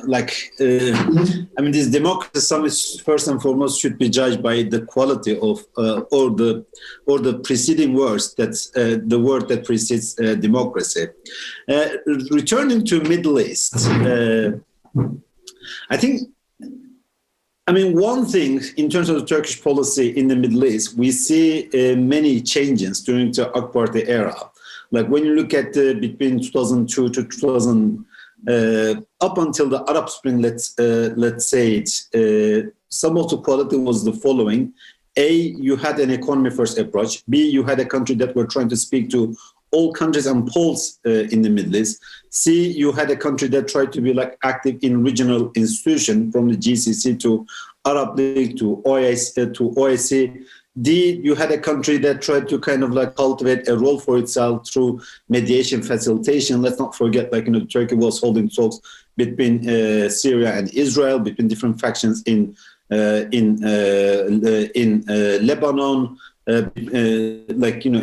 this democracy summit first and foremost should be judged by the quality of or the preceding words, that's the word that precedes democracy. Returning to Middle East, I mean, one thing in terms of the Turkish policy in the Middle East, we see many changes during the AK Party era. Like when you look at between 2002 to 2000, up until the Arab Spring, let's say it, some of the quality was the following. A, you had an economy first approach. B, you had a country that were trying to speak to all countries and poles in the Middle East. C, you had a country that tried to be like active in regional institution, from the GCC to Arab League to OIC. D, you had a country that tried to kind of like cultivate a role for itself through mediation facilitation. Let's not forget, like, Turkey was holding talks between Syria and Israel, between different factions in Lebanon,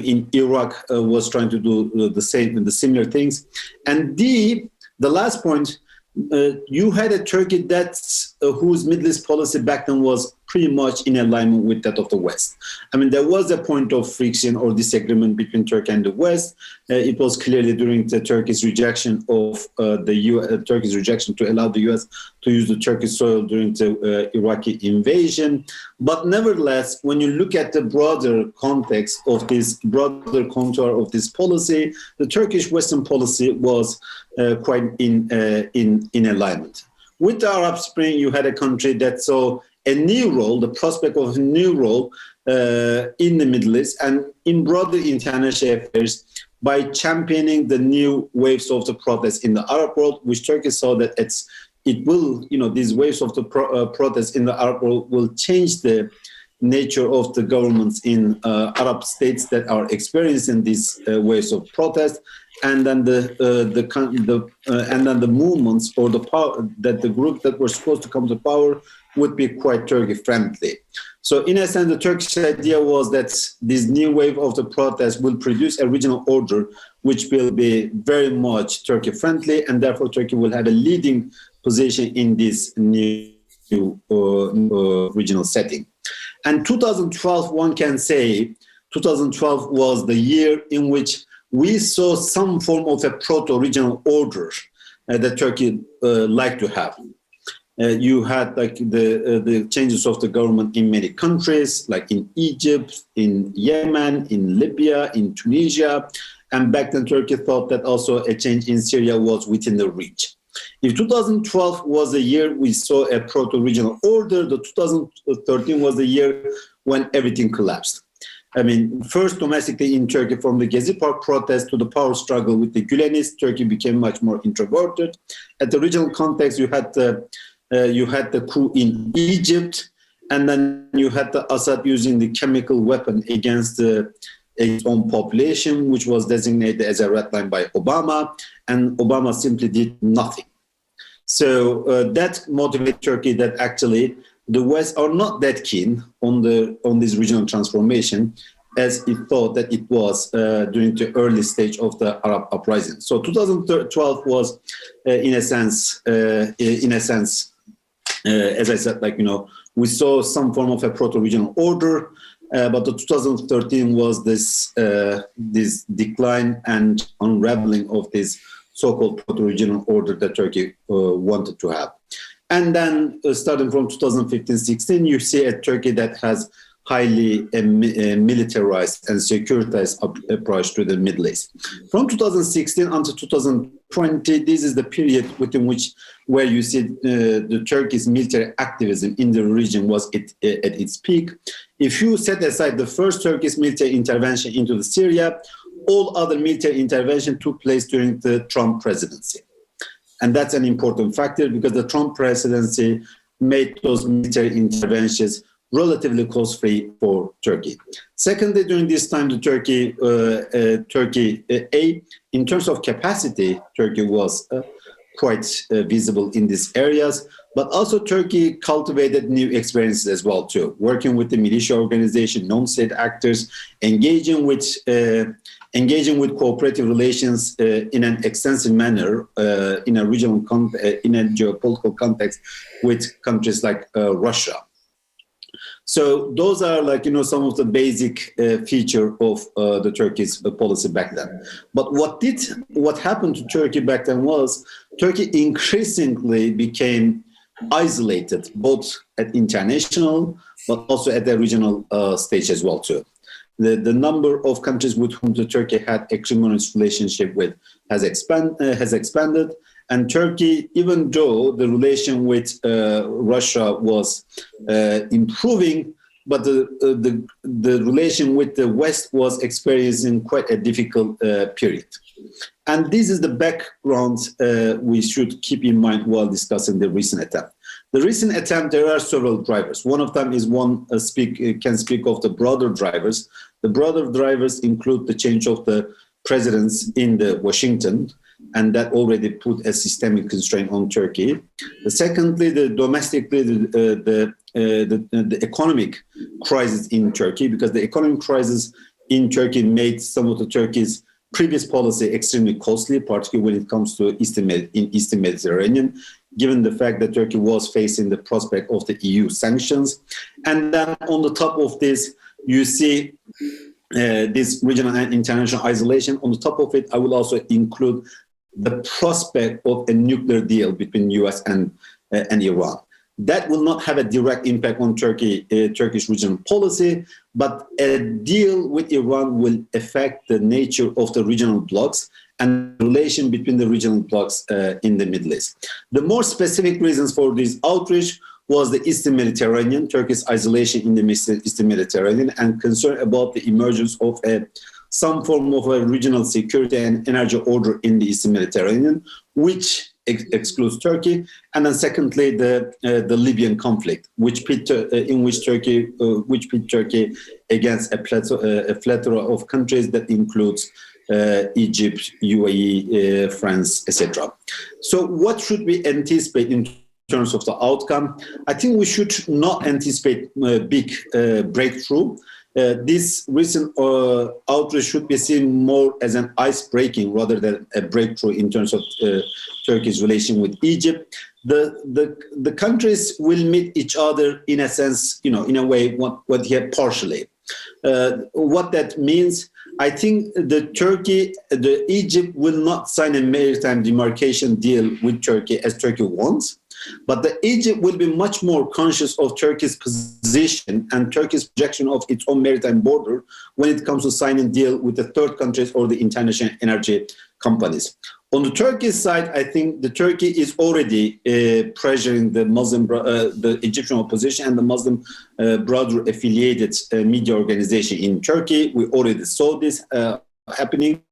in Iraq, was trying to do the similar things. And D, the last point, you had a Turkey that's whose Middle East policy back then was pretty much in alignment with that of the West. I mean, there was a point of friction or disagreement between Turkey and the West. It was clearly during the Turkey's rejection of Turkey's rejection to allow the US to use the Turkish soil during the Iraqi invasion. But nevertheless, when you look at the broader context of this, broader contour of this policy, the Turkish Western policy was quite in alignment. With the Arab Spring, you had a country that saw a new role, the prospect of a new role in the Middle East and in broader international affairs by championing the new waves of the protests in the Arab world, which Turkey saw that these waves of the protests in the Arab world will change the nature of the governments in Arab states that are experiencing these waves of protest, and then the movements or the power that the group that were supposed to come to power would be quite Turkey friendly. So in a sense, the Turkish idea was that this new wave of the protest will produce a regional order which will be very much Turkey friendly, and therefore Turkey will have a leading position in this new regional setting. And 2012, one can say, 2012 was the year in which we saw some form of a proto-regional order that Turkey liked to have. You had like the changes of the government in many countries, like in Egypt, in Yemen, in Libya, in Tunisia. And back then, Turkey thought that also a change in Syria was within the reach. If 2012 was the year we saw a proto-regional order, the 2013 was the year when everything collapsed. I mean, first domestically in Turkey, from the Gezi Park protest to the power struggle with the Gülenists, Turkey became much more introverted. At the regional context, you had the coup in Egypt, and then you had the Assad using the chemical weapon against its own population, which was designated as a red line by Obama, and Obama simply did nothing. So that motivated Turkey that actually the West are not that keen on this regional transformation as it thought that it was during the early stage of the Arab uprising. So 2012 was, in a sense, as I said, we saw some form of a proto-regional order, but the 2013 was this decline and unraveling of this so-called proto-regional order that Turkey wanted to have. And then starting from 2015-16, you see a Turkey that has highly militarized and securitized approach to the Middle East. From 2016 until 2020, this is the period within which where you see the Turkey's military activism in the region was at its peak. If you set aside the first Turkish military intervention into Syria, all other military intervention took place during the Trump presidency. And that's an important factor because the Trump presidency made those military interventions relatively cost-free for Turkey. Secondly, during this time, the Turkey, in terms of capacity, Turkey was quite visible in these areas, but also Turkey cultivated new experiences as well too, working with the militia organization, non-state actors, engaging with cooperative relations in an extensive manner in a regional in a geopolitical context with countries like Russia. So those are some of the basic feature of the Turkey's policy back then. But what happened to Turkey back then was Turkey increasingly became isolated, both at international, but also at the regional stage as well too. The number of countries with whom Turkey had acrimonious relationship with has expanded. And Turkey, even though the relation with Russia was improving, but the relation with the West was experiencing quite a difficult period. And this is the background we should keep in mind while discussing the recent attempt. The recent attempt, there are several drivers. One of them is can speak of the broader drivers. The broader drivers include the change of the presidents in the Washington, and that already put a systemic constraint on Turkey. Secondly, domestically, the economic crisis in Turkey, because the economic crisis in Turkey made some of the Turkey's previous policy extremely costly, particularly when it comes to Eastern Mediterranean, given the fact that Turkey was facing the prospect of the EU sanctions. And then on the top of this, you see this regional and international isolation. On the top of it, I will also include the prospect of a nuclear deal between US and Iran. That will not have a direct impact on Turkish regional policy, but a deal with Iran will affect the nature of the regional blocs and the relation between the regional blocs in the Middle East. The more specific reasons for this outreach was the Eastern Mediterranean, Turkey's isolation in the Eastern Mediterranean, and concern about the emergence of some form of a regional security and energy order in the Eastern Mediterranean, which excludes Turkey. And then secondly, the Libyan conflict, which pit Turkey against a plethora of countries that includes Egypt, UAE, France, etc. So what should we anticipate in terms of the outcome? I think we should not anticipate a big breakthrough. This recent outreach should be seen more as an ice-breaking rather than a breakthrough in terms of Turkey's relation with Egypt. The countries will meet each other in a sense, in a way, partially. What that means, I think Egypt will not sign a maritime demarcation deal with Turkey as Turkey wants. But Egypt will be much more conscious of Turkey's position and Turkey's projection of its own maritime border when it comes to signing deal with the third countries or the international energy companies. On the Turkish side, I think the Turkey is already pressuring the Egyptian opposition and the Muslim Brotherhood affiliated media organization in Turkey. We already saw this happening.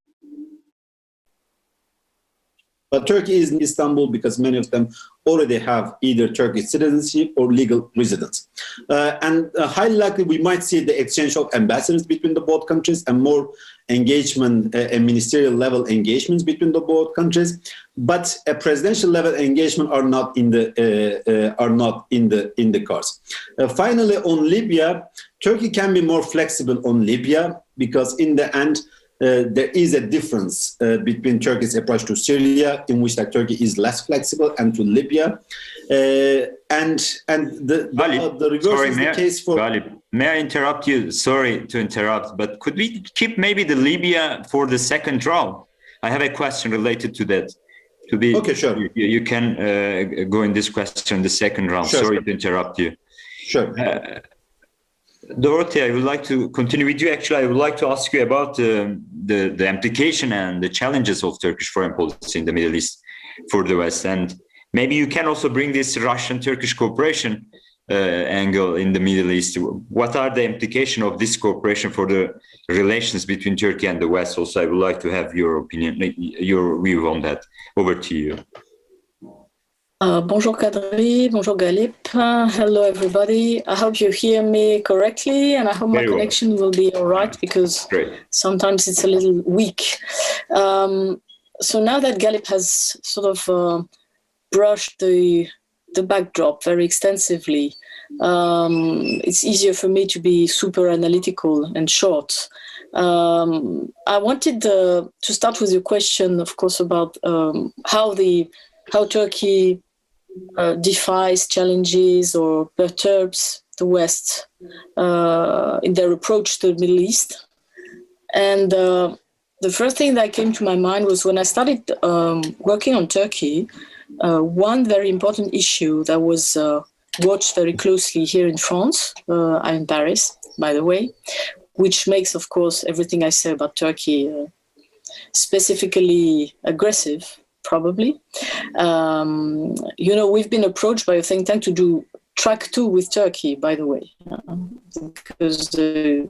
But Turkey is in Istanbul because many of them already have either Turkish citizenship or legal residence. And highly likely we might see the exchange of ambassadors between the both countries and more engagement and ministerial level engagements between the both countries. But a presidential level engagement are not in the cards. Finally, on Libya, Turkey can be more flexible on Libya because in the end, there is a difference between Turkey's approach to Syria, in which Turkey is less flexible, and to Libya, and the reverse is the case for. Galip, may I interrupt you? Sorry to interrupt, but could we keep maybe the Libya for the second round? I have a question related to that. Okay, sure. You can go in this question the second round. Sure, Sorry to interrupt you. Sure. Dorothy, I would like to continue with you. Actually, I would like to ask you about the implication and the challenges of Turkish foreign policy in the Middle East for the West. And maybe you can also bring this Russian-Turkish cooperation angle in the Middle East. What are the implications of this cooperation for the relations between Turkey and the West? Also, I would like to have your opinion, your view on that. Over to you. Bonjour Kadri, bonjour Galip. Hello everybody. I hope you hear me correctly and I hope my connection will be all right because sometimes it's a little weak. So now that Galip has sort of brushed the backdrop very extensively, it's easier for me to be super analytical and short. I wanted to start with your question, of course, about how Turkey defies, challenges, or perturbs the West in their approach to the Middle East. And the first thing that came to my mind was when I started working on Turkey, one very important issue that was watched very closely here in France, I'm in Paris, by the way, which makes, of course, everything I say about Turkey specifically aggressive. Probably. We've been approached by a think tank to track 2 with Turkey, by the way, because the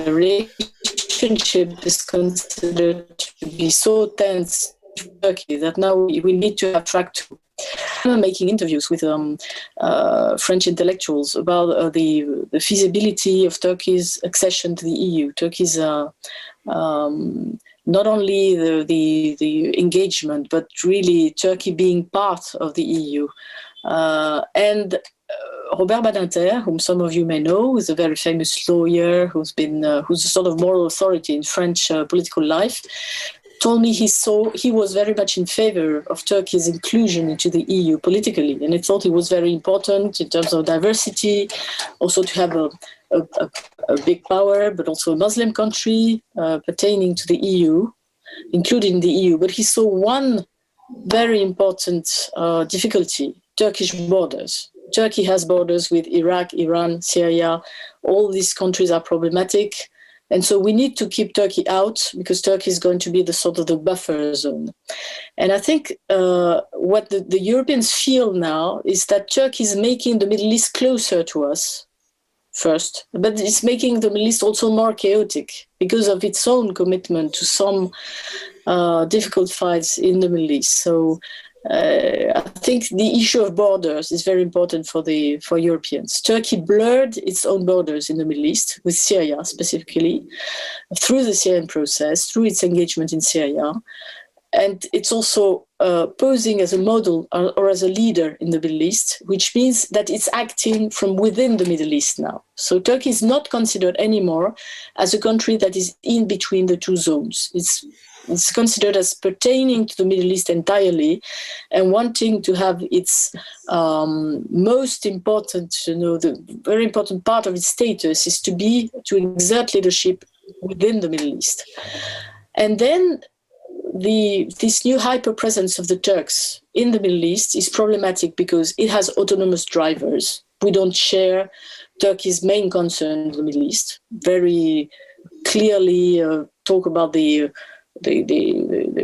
relationship is considered to be so tense to Turkey that now we need to have track 2. I'm making interviews with French intellectuals about the feasibility of Turkey's accession to the EU. Turkey's not only the engagement, but really Turkey being part of the EU. And Robert Badinter, whom some of you may know, is a very famous lawyer who's a sort of moral authority in French political life, told me he was very much in favor of Turkey's inclusion into the EU politically, and he thought it was very important in terms of diversity, also to have a big power, but also a Muslim country pertaining to the EU, including the EU. But he saw one very important difficulty: Turkish borders. Turkey has borders with Iraq, Iran, Syria. All these countries are problematic. And so we need to keep Turkey out because Turkey is going to be the sort of the buffer zone. And I think what the Europeans feel now is that Turkey is making the Middle East closer to us first, but it's making the Middle East also more chaotic because of its own commitment to some difficult fights in the Middle East. So I think the issue of borders is very important for Europeans. Turkey blurred its own borders in the Middle East, with Syria specifically, through the Syrian process, through its engagement in Syria. And it's also posing as a model or as a leader in the Middle East, which means that it's acting from within the Middle East now. So Turkey is not considered anymore as a country that is in between the two zones. It's considered as pertaining to the Middle East entirely and wanting to have its most important, the very important part of its status is to exert leadership within the Middle East. And then this new hyper-presence of the Turks in the Middle East is problematic because it has autonomous drivers. We don't share Turkey's main concern in the Middle East. Very clearly talk about the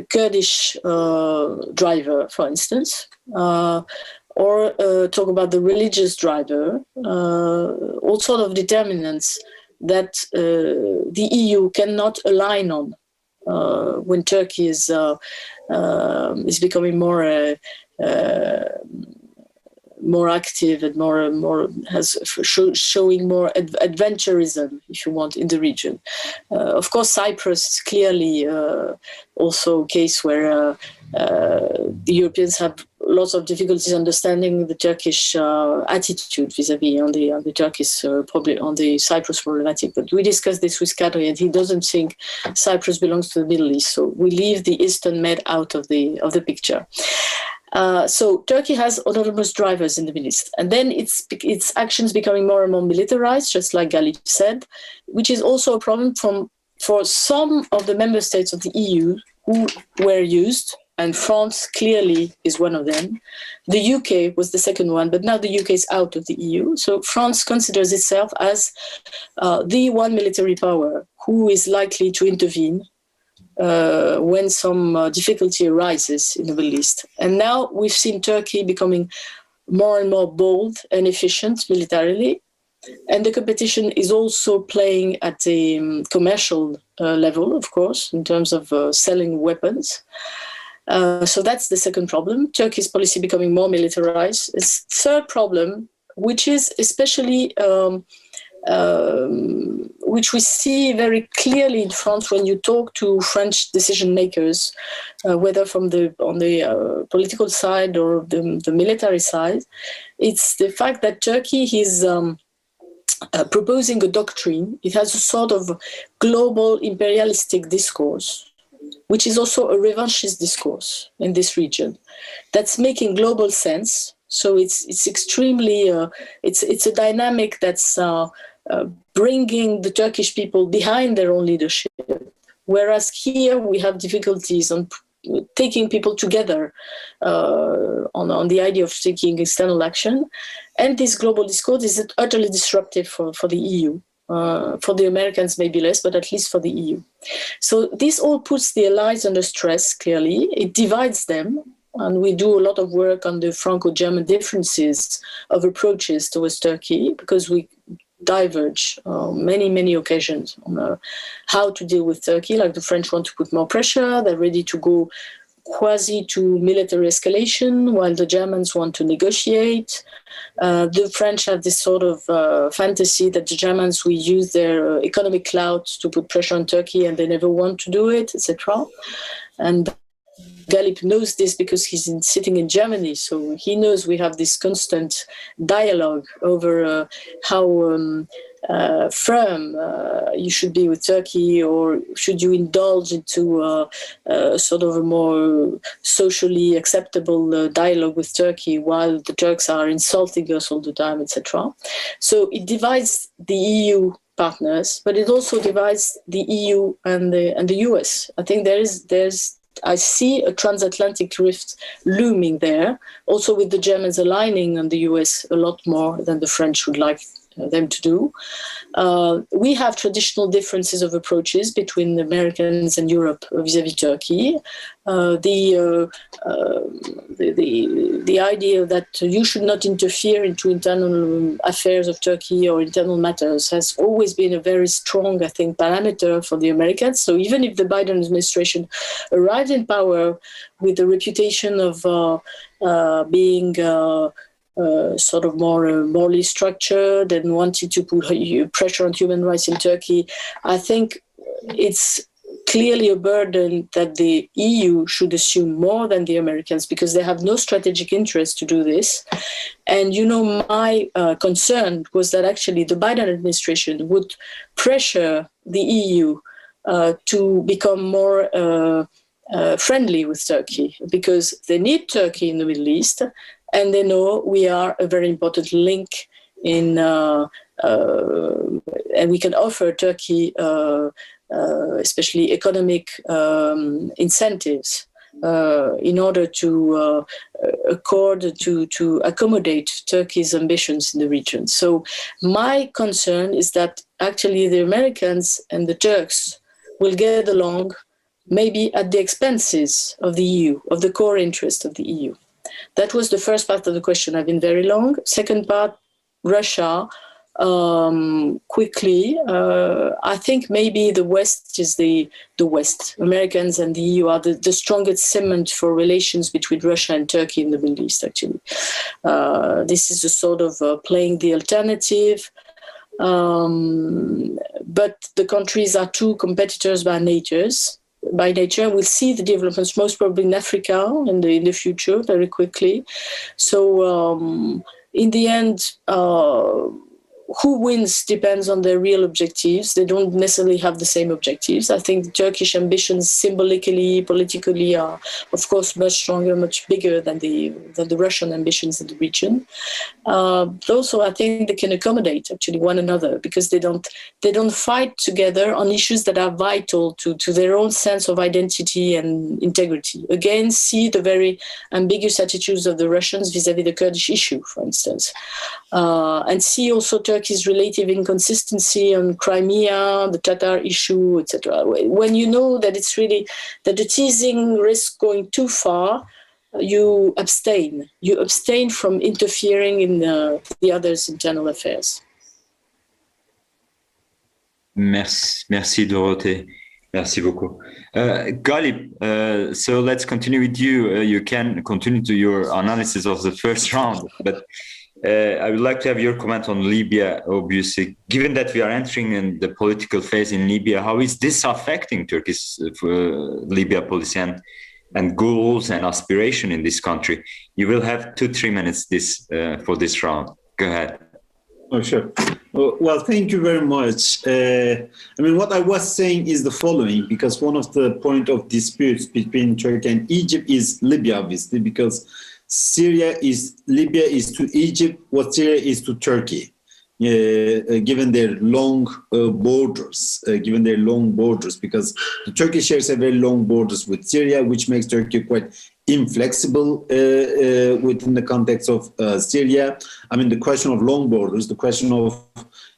Kurdish driver, for instance, or talk about the religious driver, all sort of determinants that the EU cannot align on when Turkey is becoming more active and more showing more adventurism, if you want, in the region. Of course, Cyprus is clearly also a case where the Europeans have lots of difficulties understanding the Turkish attitude vis-à-vis on the Turkish on the Cyprus problematic. But we discussed this with Kadri, and he doesn't think Cyprus belongs to the Middle East. So we leave the Eastern Med out of the picture. So Turkey has autonomous drivers in the Middle East, and then its actions becoming more and more militarized, just like Galip said, which is also a problem for some of the member states of the EU who were used, and France clearly is one of them. The UK was the second one, but now the UK is out of the EU. So France considers itself as the one military power who is likely to intervene when some difficulty arises in the Middle East. And now we've seen Turkey becoming more and more bold and efficient militarily. And the competition is also playing at a commercial level, of course, in terms of selling weapons. So that's the second problem. Turkey's policy becoming more militarized. Its third problem, which is especially which we see very clearly in France when you talk to French decision makers, whether on the political side or the military side, it's the fact that Turkey is proposing a doctrine. It has a sort of global imperialistic discourse, which is also a revanchist discourse in this region that's making global sense. So it's extremely, it's a dynamic that's bringing the Turkish people behind their own leadership. Whereas here we have difficulties on taking people together on the idea of taking external action. And this global discourse is utterly disruptive for the EU. For the Americans, maybe less, but at least for the EU. So this all puts the allies under stress, clearly. It divides them. and we do a lot of work on the Franco-German differences of approaches towards Turkey, because we diverge many occasions on how to deal with Turkey. Like the French want to put more pressure, they're ready to go quasi to military escalation, while the Germans want to negotiate. The French have this sort of fantasy that the Germans will use their economic clout to put pressure on Turkey, and they never want to do it, etc. And Galip knows this because he's sitting in Germany, so he knows we have this constant dialogue over how firm you should be with Turkey, or should you indulge into sort of a more socially acceptable dialogue with Turkey while the Turks are insulting us all the time, etc. So it divides the EU partners, but it also divides the EU and the US. I think I see a transatlantic rift looming there, also with the Germans aligning on the US a lot more than the French would like them to do. We have traditional differences of approaches between the Americans and Europe vis-à-vis Turkey. The idea that you should not interfere into internal affairs of Turkey or internal matters has always been a very strong, I think, parameter for the Americans. So even if the Biden administration arrived in power with the reputation of being sort of more morally structured and wanting to put pressure on human rights in Turkey, I think it's clearly a burden that the EU should assume more than the Americans, because they have no strategic interest to do this. And, you know, my concern was that actually the Biden administration would pressure the EU to become more friendly with Turkey, because they need Turkey in the Middle East, and they know we are a very important link in, and we can offer Turkey especially economic incentives in order to accommodate Turkey's ambitions in the region. So my concern is that actually the Americans and the Turks will get along maybe at the expenses of the EU, of the core interest of the EU. That was the first part of the question. I've been very long. Second part, Russia. Quickly, I think maybe the West is the West. Americans and the EU are the strongest cement for relations between Russia and Turkey in the Middle East, actually. This is a sort of playing the alternative. But the countries are two competitors by nature. We'll see the developments most probably in Africa in the future very quickly. So in the end, who wins depends on their real objectives. They don't necessarily have the same objectives. I think the Turkish ambitions symbolically, politically are, of course, much stronger, much bigger than the Russian ambitions in the region. Also, I think they can accommodate actually one another, because they don't fight together on issues that are vital to their own sense of identity and integrity. Again, see the very ambiguous attitudes of the Russians vis-à-vis the Kurdish issue, for instance. And see also Turkey's relative inconsistency on Crimea, the Tatar issue, etc. When you know that it's really that the teasing risks going too far, you abstain. You abstain from interfering in the other's internal affairs. Merci Dorothée. Merci beaucoup. Galip, so let's continue with you. You can continue to your analysis of the first round, but I would like to have your comment on Libya, obviously. Given that we are entering in the political phase in Libya, how is this affecting Turkey's Libya policy and goals and aspiration in this country? You will have 2-3 minutes for this round. Go ahead. Oh, sure. Well, thank you very much. I mean, what I was saying is the following, because one of the point of disputes between Turkey and Egypt is Libya, obviously, because Libya is to Egypt what Syria is to Turkey, given their long borders, because the Turkey shares a very long borders with Syria, which makes Turkey quite inflexible within the context of Syria. I mean, the question of long borders, the question of,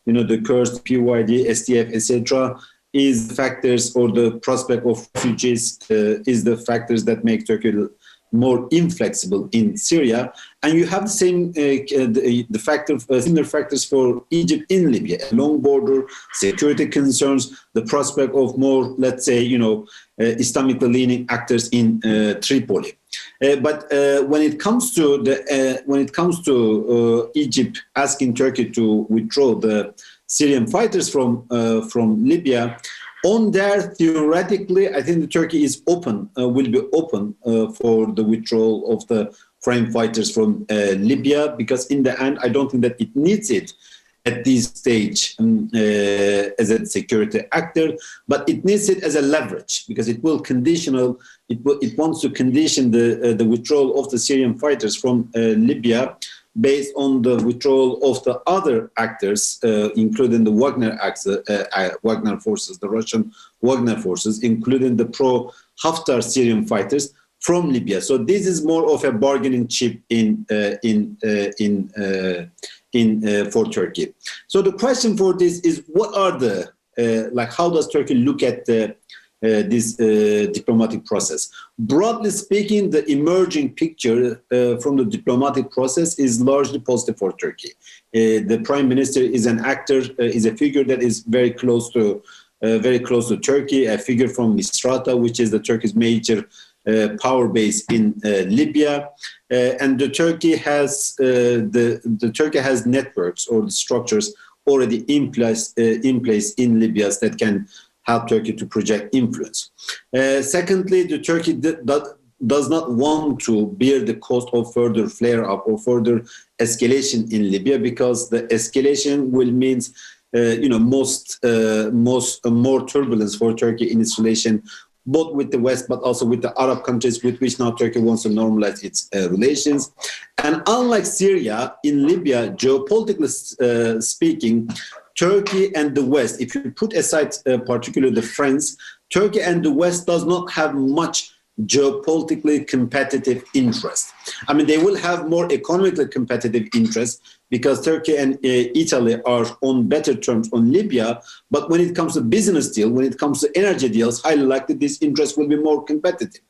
the Kurds, PYD, SDF, etc., is the factors, or the prospect of refugees is the factors that make Turkey more inflexible in Syria, and you have the same similar factors for Egypt in Libya: a long border, security concerns, the prospect of more, let's say, Islamically leaning actors in Tripoli. But when it comes to Egypt asking Turkey to withdraw the Syrian fighters from Libya, on there, theoretically, I think Turkey is will be open for the withdrawal of the foreign fighters from Libya, because in the end, I don't think that it needs it at this stage as a security actor, but it needs it as a leverage, because it wants to condition the withdrawal of the Syrian fighters from Libya based on the withdrawal of the other actors, including the Wagner forces, the Russian Wagner forces, including the pro-Haftar Syrian fighters from Libya. So this is more of a bargaining chip for Turkey. So the question for this is, what are how does Turkey look at this diplomatic process? Broadly speaking, the emerging picture from the diplomatic process is largely positive for Turkey. The Prime Minister is an actor, is a figure that is very close to Turkey, a figure from Misrata, which is the Turkey's major power base in Libya, and the Turkey has networks or structures already in place in Libya that can help Turkey to project influence. Secondly, the Turkey does not want to bear the cost of further flare-up or further escalation in Libya, because the escalation will mean more turbulence for Turkey in its relation both with the West, but also with the Arab countries with which now Turkey wants to normalize its relations. And unlike Syria, in Libya, geopolitically speaking, Turkey and the West, if you put aside particularly the France, Turkey and the West does not have much geopolitically competitive interest. I mean, they will have more economically competitive interest because Turkey and Italy are on better terms on Libya. But when it comes to business deal, when it comes to energy deals, highly likely this interest will be more competitive.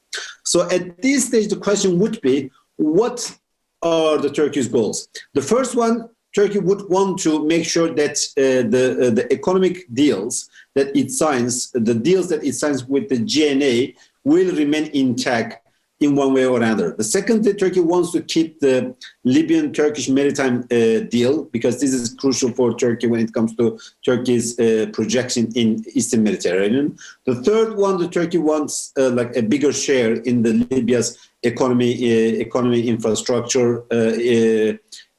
So at this stage, the question would be, what are the Turkey's goals? The first one, Turkey would want to make sure that the economic deals that it signs, the deals that it signs with the GNA will remain intact in one way or another. The second, Turkey wants to keep the Libyan-Turkish maritime deal, because this is crucial for Turkey when it comes to Turkey's projection in Eastern Mediterranean. The third one, the Turkey wants like a bigger share in the Libya's economy, infrastructure,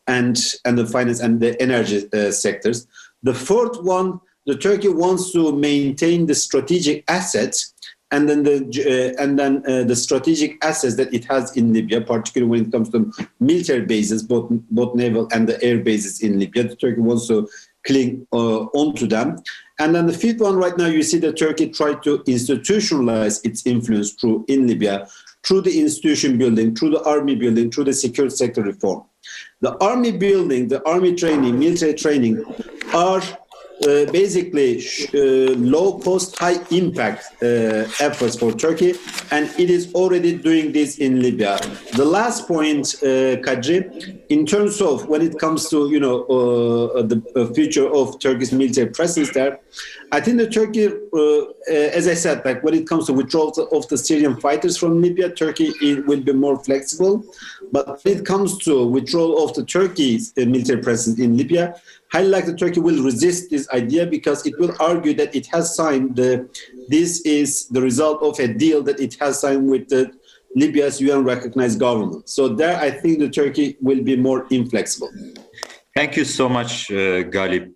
and the finance and the energy sectors. The fourth one, the Turkey wants to maintain the strategic assets, and then the strategic assets that it has in Libya, particularly when it comes to military bases, both naval and the air bases in Libya. The Turkey wants to cling onto them. And then the fifth one, right now, you see that Turkey tried to institutionalize its influence in Libya through the institution building, through the army building, through the security sector reform. The army building, the army training, military training are basically low-cost, high-impact efforts for Turkey, and it is already doing this in Libya. The last point, Kadri, in terms of when it comes to the future of Turkey's military presence there, I think that Turkey, as I said, like when it comes to withdrawal of the Syrian fighters from Libya, Turkey will be more flexible. But when it comes to withdrawal of the Turkey's military presence in Libya, highly likely Turkey will resist this idea, because it will argue that it has signed this is the result of a deal that it has signed with Libya's UN-recognized government. So there, I think the Turkey will be more inflexible. Thank you so much, Galip.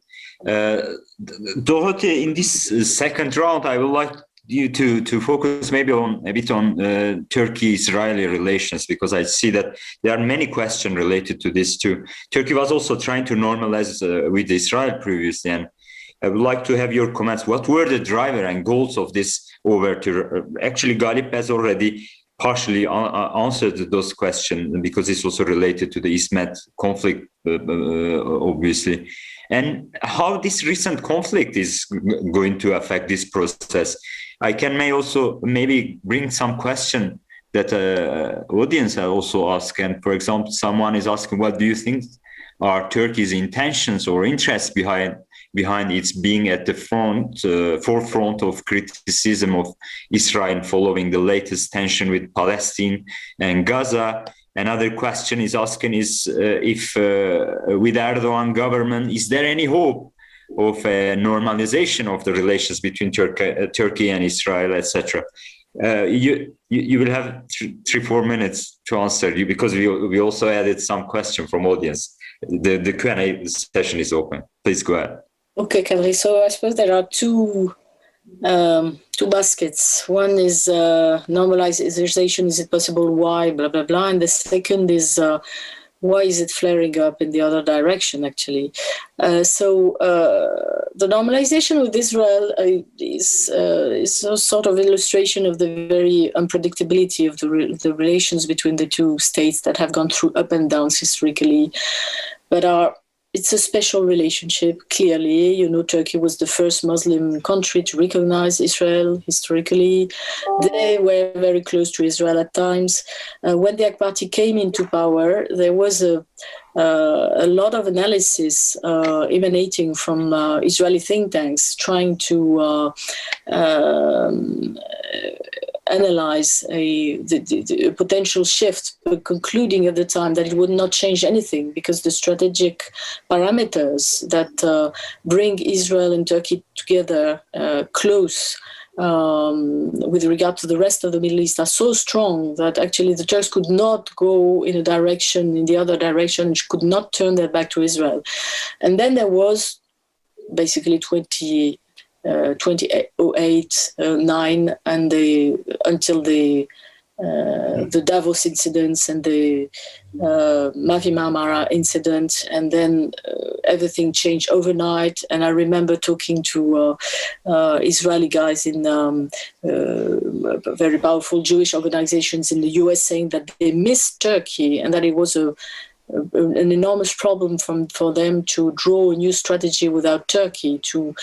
Dorothy, in this second round, I would like you to focus maybe a bit on Turkey-Israeli relations, because I see that there are many questions related to this too. Turkey was also trying to normalize with Israel previously, and I would like to have your comments. What were the driver and goals of this overture? Actually, Galip has already partially answered those questions, because it's also related to the East Med conflict, obviously. And how this recent conflict is going to affect this process. I can also maybe bring some question that audience also ask. And for example, someone is asking, what do you think are Turkey's intentions or interests behind its being at the forefront of criticism of Israel following the latest tension with Palestine and Gaza? Another question is asking is if with Erdogan government, is there any hope of a normalization of the relations between Turkey and Israel, etc.? You will have 3-4 minutes to answer you, because we also added some question from audience. The Q&A session is open. Please go ahead. Okay, Kadri. So I suppose there are two baskets. One is normalization. Is it possible? Why? Blah, blah, blah. And the second is why is it flaring up in the other direction, actually? So the normalization with Israel is a sort of illustration of the very unpredictability of the relations between the two states that have gone through up and downs historically, but it's a special relationship, clearly. You know, Turkey was the first Muslim country to recognize Israel historically. They were very close to Israel at times. When the AK Party came into power, there was a lot of analysis emanating from Israeli think tanks trying to analyze a potential shift, but concluding at the time that it would not change anything, because the strategic parameters that bring Israel and Turkey together close with regard to the rest of the Middle East are so strong that actually the Turks could not go in the other direction, could not turn their back to Israel. And then there was basically 2008-9 and until the Davos incidents and the Mavi Marmara incident, and then everything changed overnight. And I remember talking to Israeli guys in very powerful Jewish organizations in the US saying that they missed Turkey and that it was an enormous problem for them to draw a new strategy without Turkey, to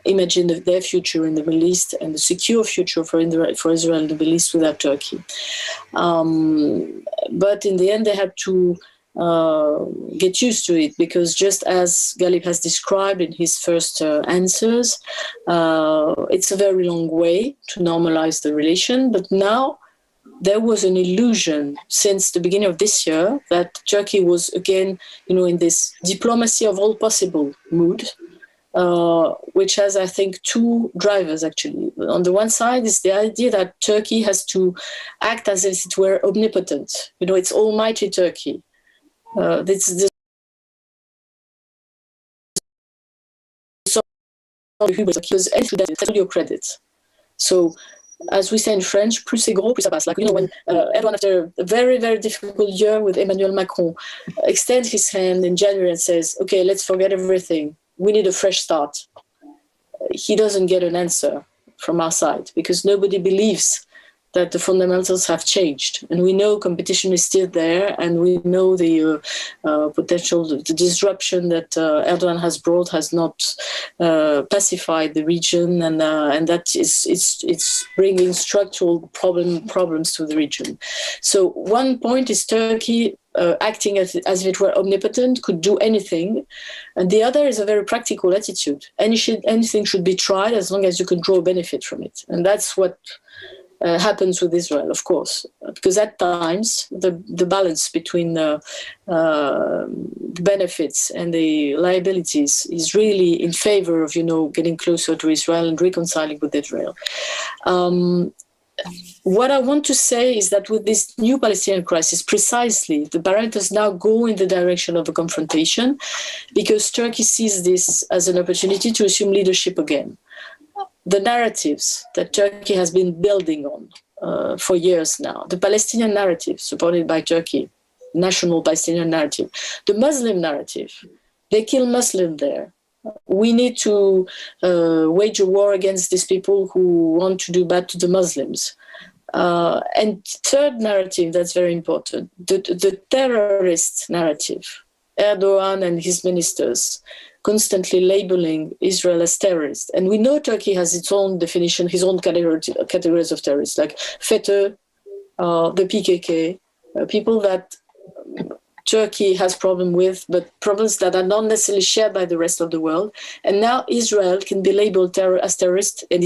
imagine their future in the Middle East and the secure future for Israel in the Middle East without Turkey. But in the end, they had to get used to it, because just as Galip has described in his first answers, it's a very long way to normalize the relation. But now, there was an illusion since the beginning of this year that Turkey was again, in this diplomacy of all possible mood, which has, I think, two drivers, actually. On the one side is the idea that Turkey has to act as if it were omnipotent. It's almighty Turkey. Because anything that is your credit. So, as we say in French, plus c'est gros, plus ça passe. Like, when Erdogan, after a very, very difficult year with Emmanuel Macron, extends his hand in January and says, okay, let's forget everything. We need a fresh start. He doesn't get an answer from our side, because nobody believes that the fundamentals have changed. And we know competition is still there, and we know the potential, the disruption that Erdogan has brought has not pacified the region, and that it's bringing structural problems to the region. So one point is Turkey acting as if it were omnipotent, could do anything. And the other is a very practical attitude. Anything should be tried as long as you can draw a benefit from it. And that's what happens with Israel, of course, because at times the balance between the benefits and the liabilities is really in favor of, getting closer to Israel and reconciling with Israel. What I want to say is that with this new Palestinian crisis, precisely, the parameters now go in the direction of a confrontation, because Turkey sees this as an opportunity to assume leadership again. The narratives that Turkey has been building on for years now, the Palestinian narrative supported by Turkey, national Palestinian narrative, the Muslim narrative, they kill Muslims there. We need to wage a war against these people who want to do bad to the Muslims. And third narrative that's very important, the terrorist narrative. Erdogan and his ministers constantly labeling Israel as terrorist. And we know Turkey has its own definition, his own categories of terrorists, like FETÖ, the PKK, people that Turkey has problem with, but problems that are not necessarily shared by the rest of the world. And now Israel can be labeled as terrorist, and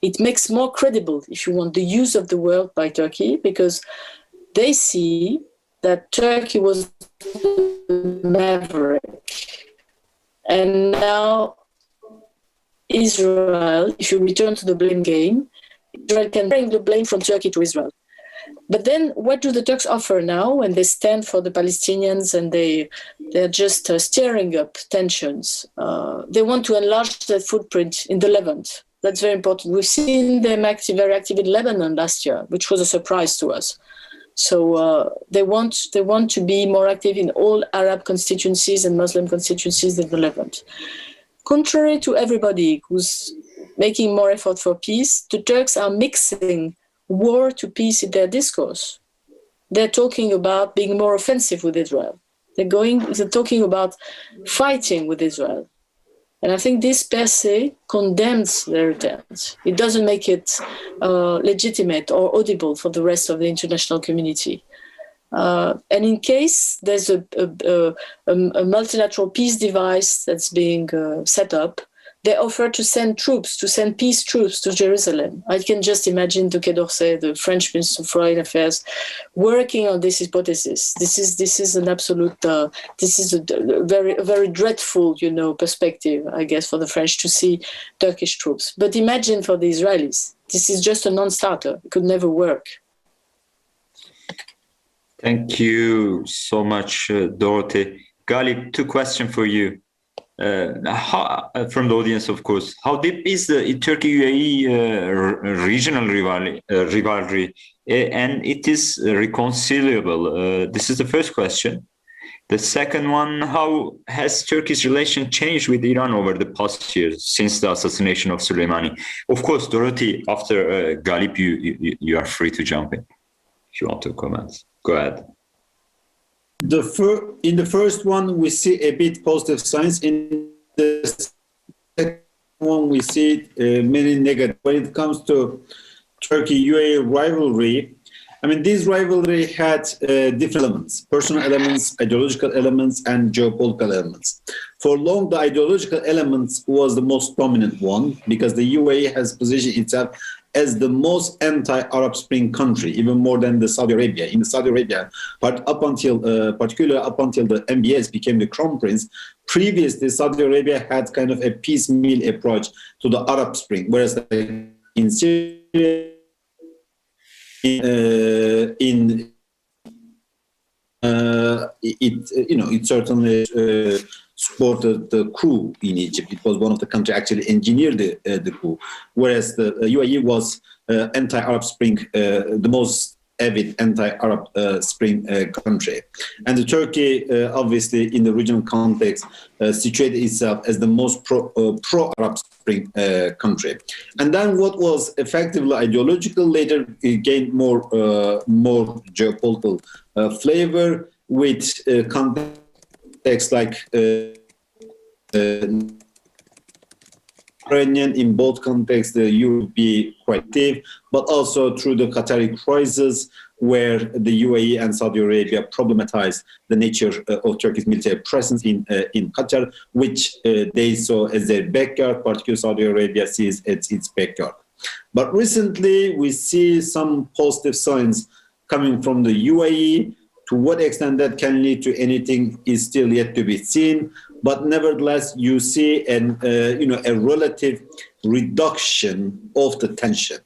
it makes more credible, if you want, the use of the word by Turkey, because they see that Turkey was the maverick. And now Israel, if you return to the blame game, Israel can bring the blame from Turkey to Israel. But then what do the Turks offer now when they stand for the Palestinians and they're just stirring up tensions? They want to enlarge their footprint in the Levant. That's very important. We've seen them very active in Lebanon last year, which was a surprise to us. So they want to be more active in all Arab constituencies and Muslim constituencies in the Levant. Contrary to everybody who's making more effort for peace, the Turks are mixing war to peace in their discourse. They're talking about being more offensive with Israel. They're talking about fighting with Israel. And I think this per se condemns their attempt. It doesn't make it legitimate or audible for the rest of the international community. And in case there's a multilateral peace device that's being set up, they offer to send peace troops to Jerusalem. I can just imagine the Quai d'Orsay, the French Minister of Foreign Affairs, working on this hypothesis. This is an absolute, this is a very dreadful, perspective, I guess, for the French to see Turkish troops. But imagine for the Israelis, this is just a non-starter. It could never work. Thank you so much, Dorothy. Galip, 2 questions for you. From the audience, of course, how deep is the Turkey-UAE regional rivalry, and it is reconcilable? This is the first question. The second one, how has Turkey's relation changed with Iran over the past years since the assassination of Soleimani? Of course, Dorothy, after Galip, you are free to jump in if you want to comment. Go ahead. In the first one, we see a bit positive signs. In the second one, we see many negative. When it comes to Turkey-UAE rivalry, I mean, this rivalry had different elements: personal elements, ideological elements, and geopolitical elements. For long, the ideological elements was the most dominant one because the UAE has positioned itself as the most anti-Arab Spring country, even more than the Saudi Arabia. In the Saudi Arabia, particularly up until the MBS became the crown prince, previously Saudi Arabia had kind of a piecemeal approach to the Arab Spring, whereas in Syria, it certainly supported the coup in Egypt. It was one of the countries actually engineered the coup, whereas the UAE was anti-Arab Spring, the most avid anti-Arab Spring country. And the Turkey, obviously, in the regional context, situated itself as the most pro-Arab Spring country. And then what was effectively ideological later gained more geopolitical flavor with context like Ukrainian. In both contexts, the EU would be quite active, but also through the Qatari crisis, where the UAE and Saudi Arabia problematized the nature of Turkey's military presence in Qatar, which they saw as their backyard, particularly Saudi Arabia sees as its backyard. But recently, we see some positive signs coming from the UAE. To what extent that can lead to anything is still yet to be seen. But nevertheless, you see a relative reduction of the tension.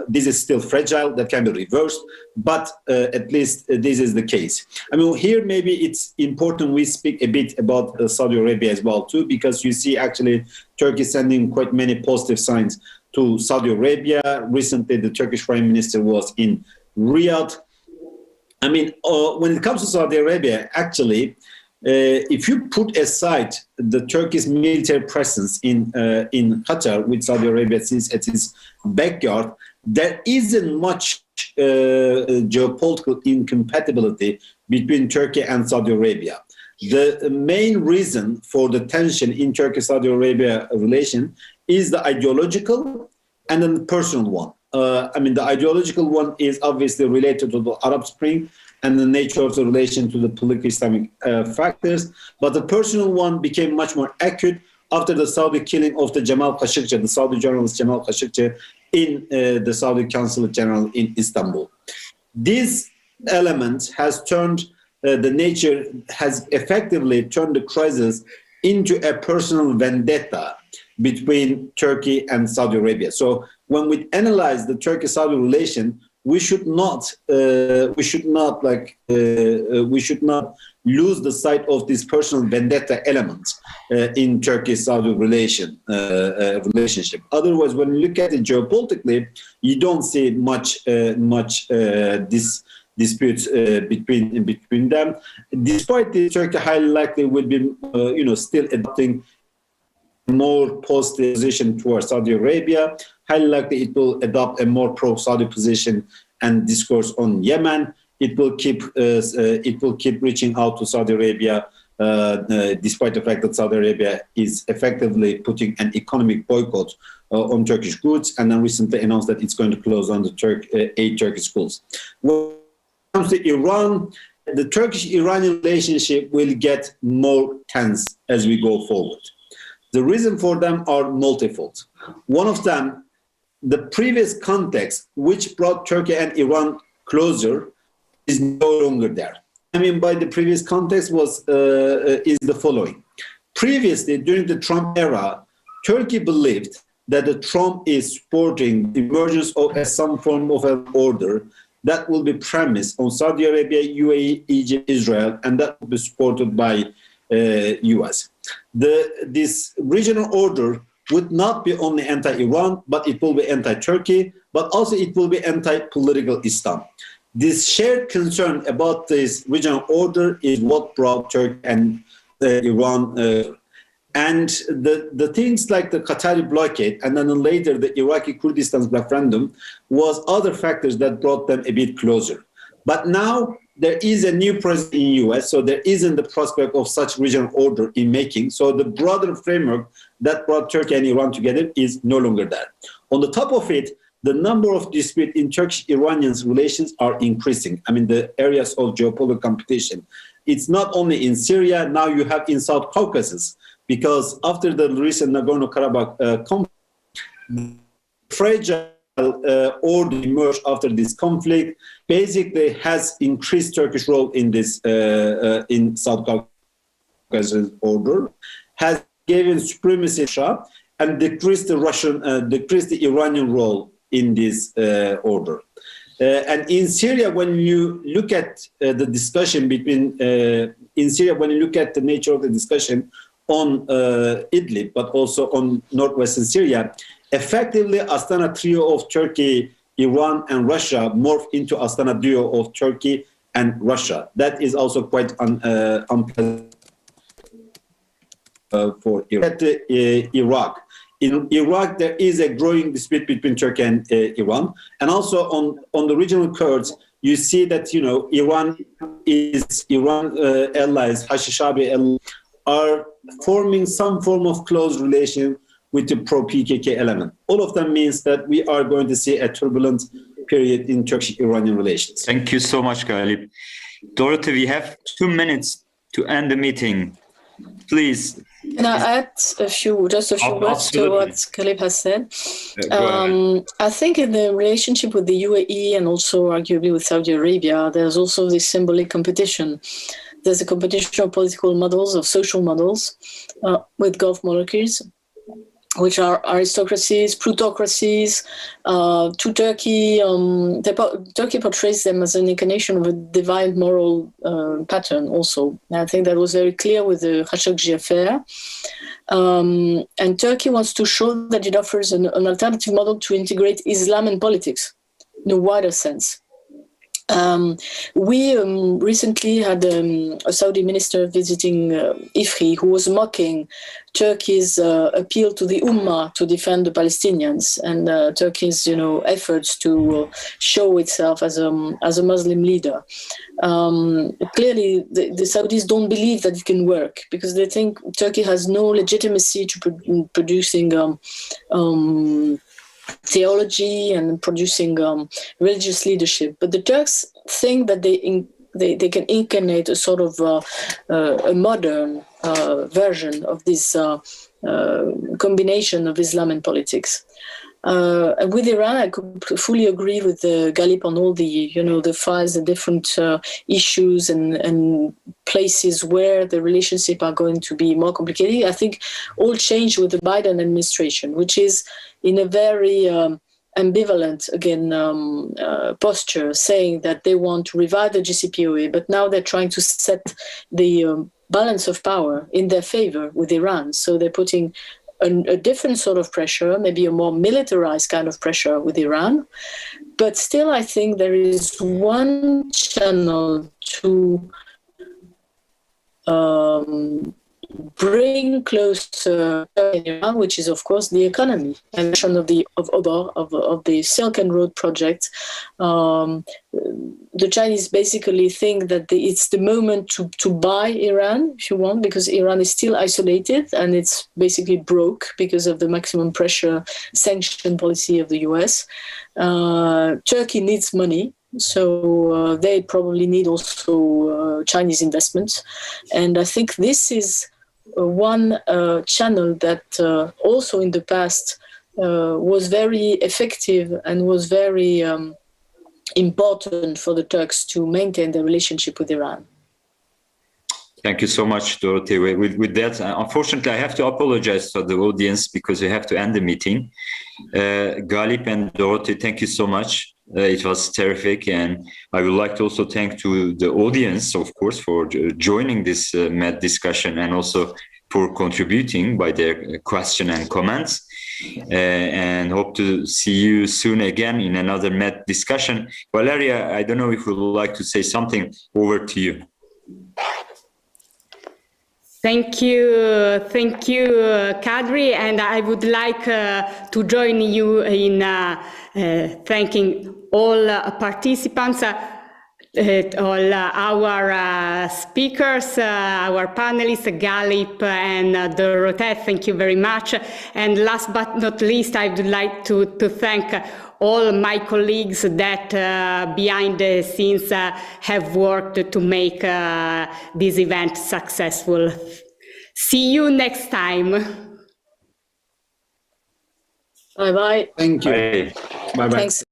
This is still fragile, that can be reversed, but at least this is the case. I mean, here maybe it's important we speak a bit about Saudi Arabia as well too, because you see actually Turkey sending quite many positive signs to Saudi Arabia. Recently, the Turkish Prime Minister was in Riyadh. I mean, when it comes to Saudi Arabia, actually, if you put aside the Turkish military presence in Qatar, with Saudi Arabia since at its backyard, there isn't much geopolitical incompatibility between Turkey and Saudi Arabia. The main reason for the tension in Turkey-Saudi Arabia relation is the ideological and then the personal one. the ideological one is obviously related to the Arab Spring and the nature of the relation to the political Islamic factors. But the personal one became much more acute after the Saudi killing of the Jamal Khashoggi, the Saudi journalist Jamal Khashoggi, in the Saudi Consulate General in Istanbul. This element has turned has effectively turned the crisis into a personal vendetta between Turkey and Saudi Arabia. So when we analyze the Turkey-Saudi relation, we should not lose the sight of this personal vendetta element in Turkey-Saudi relationship. Otherwise, when you look at it geopolitically, you don't see much disputes between them. Despite this, Turkey highly likely will be still adopting more positive position towards Saudi Arabia. Highly likely it will adopt a more pro-Saudi position and discourse on Yemen. It will keep reaching out to Saudi Arabia, despite the fact that Saudi Arabia is effectively putting an economic boycott on Turkish goods, and then recently announced that it's going to close on the 8 Turkish schools. When it comes to Iran, the Turkish-Iranian relationship will get more tense as we go forward. The reason for them are multifold. One of them, the previous context which brought Turkey and Iran closer, is no longer there. I mean, by the previous context is the following. Previously, during the Trump era, Turkey believed that the Trump is supporting the emergence of some form of an order that will be premised on Saudi Arabia, UAE, Egypt, Israel, and that will be supported by US. This regional order would not be only anti-Iran, but it will be anti-Turkey, but also it will be anti-political Islam. This shared concern about this regional order is what brought Turkey and Iran. And the things like the Qatari blockade and then later the Iraqi Kurdistan referendum was other factors that brought them a bit closer. But now there is a new president in the US, so there isn't the prospect of such regional order in making. So the broader framework that brought Turkey and Iran together is no longer there. On the top of it, the number of disputes in Turkish-Iranian relations are increasing. I mean, the areas of geopolitical competition. It's not only in Syria, now you have in South Caucasus, because after the recent Nagorno-Karabakh conflict, fragile order emerged after this conflict, basically has increased Turkish role in this in South Caucasus order, has given supremacy to Russia, and decreased the Iranian role in this order. And in Syria, when you look at the discussion between in Syria, when you look at the nature of the discussion on Idlib, but also on northwestern Syria, effectively Astana trio of Turkey, Iran, and Russia morphed into Astana duo of Turkey and Russia. That is also quite unpleasant for Iraq. In Iraq, there is a growing dispute between Turkey and Iran, and also on the regional Kurds, you see that Iran allies, Hashishabi allies, are forming some form of close relation with the pro-PKK element. All of them means that we are going to see a turbulent period in Turkish-Iranian relations. Thank you so much, Galip. Dorothy, we have 2 minutes to end the meeting. Please. Can I add a few words to what Galip has said? I think in the relationship with the UAE and also arguably with Saudi Arabia, there's also this symbolic competition. There's a competition of political models, of social models with Gulf monarchies, which are aristocracies, plutocracies. To Turkey, Turkey portrays them as an incarnation of a divine moral pattern also. And I think that was very clear with the Khashoggi affair. And Turkey wants to show that it offers an alternative model to integrate Islam and politics in a wider sense. We recently had a Saudi minister visiting Ifri who was mocking Turkey's appeal to the Ummah to defend the Palestinians and Turkey's efforts to show itself as a Muslim leader. Clearly, the Saudis don't believe that it can work because they think Turkey has no legitimacy to producing theology and producing religious leadership. But the Turks think that they can incarnate a sort of a modern version of this combination of Islam and politics. And with Iran, I could fully agree with Galip on all the, the files, the different issues and places where the relationship are going to be more complicated. I think all changed with the Biden administration, which is in a very ambivalent, again, posture, saying that they want to revive the JCPOA, but now they're trying to set the balance of power in their favor with Iran. So they're putting a different sort of pressure, maybe a more militarized kind of pressure with Iran. But still, I think there is one channel to bring closer Iran, which is, of course, the economy. I mentioned of the Silk and Road project. The Chinese basically think that it's the moment to buy Iran, if you want, because Iran is still isolated and it's basically broke because of the maximum pressure sanction policy of the US. Turkey needs money. So they probably need also Chinese investments. And I think this is one channel that also in the past was very effective and was very important for the Turks to maintain their relationship with Iran. Thank you so much, Dorothy. With that, unfortunately, I have to apologize to the audience because we have to end the meeting. Galip and Dorothy, thank you so much. It was terrific, and I would like to also thank to the audience, of course, for joining this MED discussion and also for contributing by their question and comments. And hope to see you soon again in another MED discussion. Valeria, I don't know if you would like to say something. Over to you. Thank you, Kadri, and I would like to join you in thanking all participants, all our speakers, our panelists, Galip and Dorothée. Thank you very much. And last but not least, I would like to thank all my colleagues that behind the scenes have worked to make this event successful. See you next time. Bye-bye. Thank you. Bye. Bye-bye. Thanks.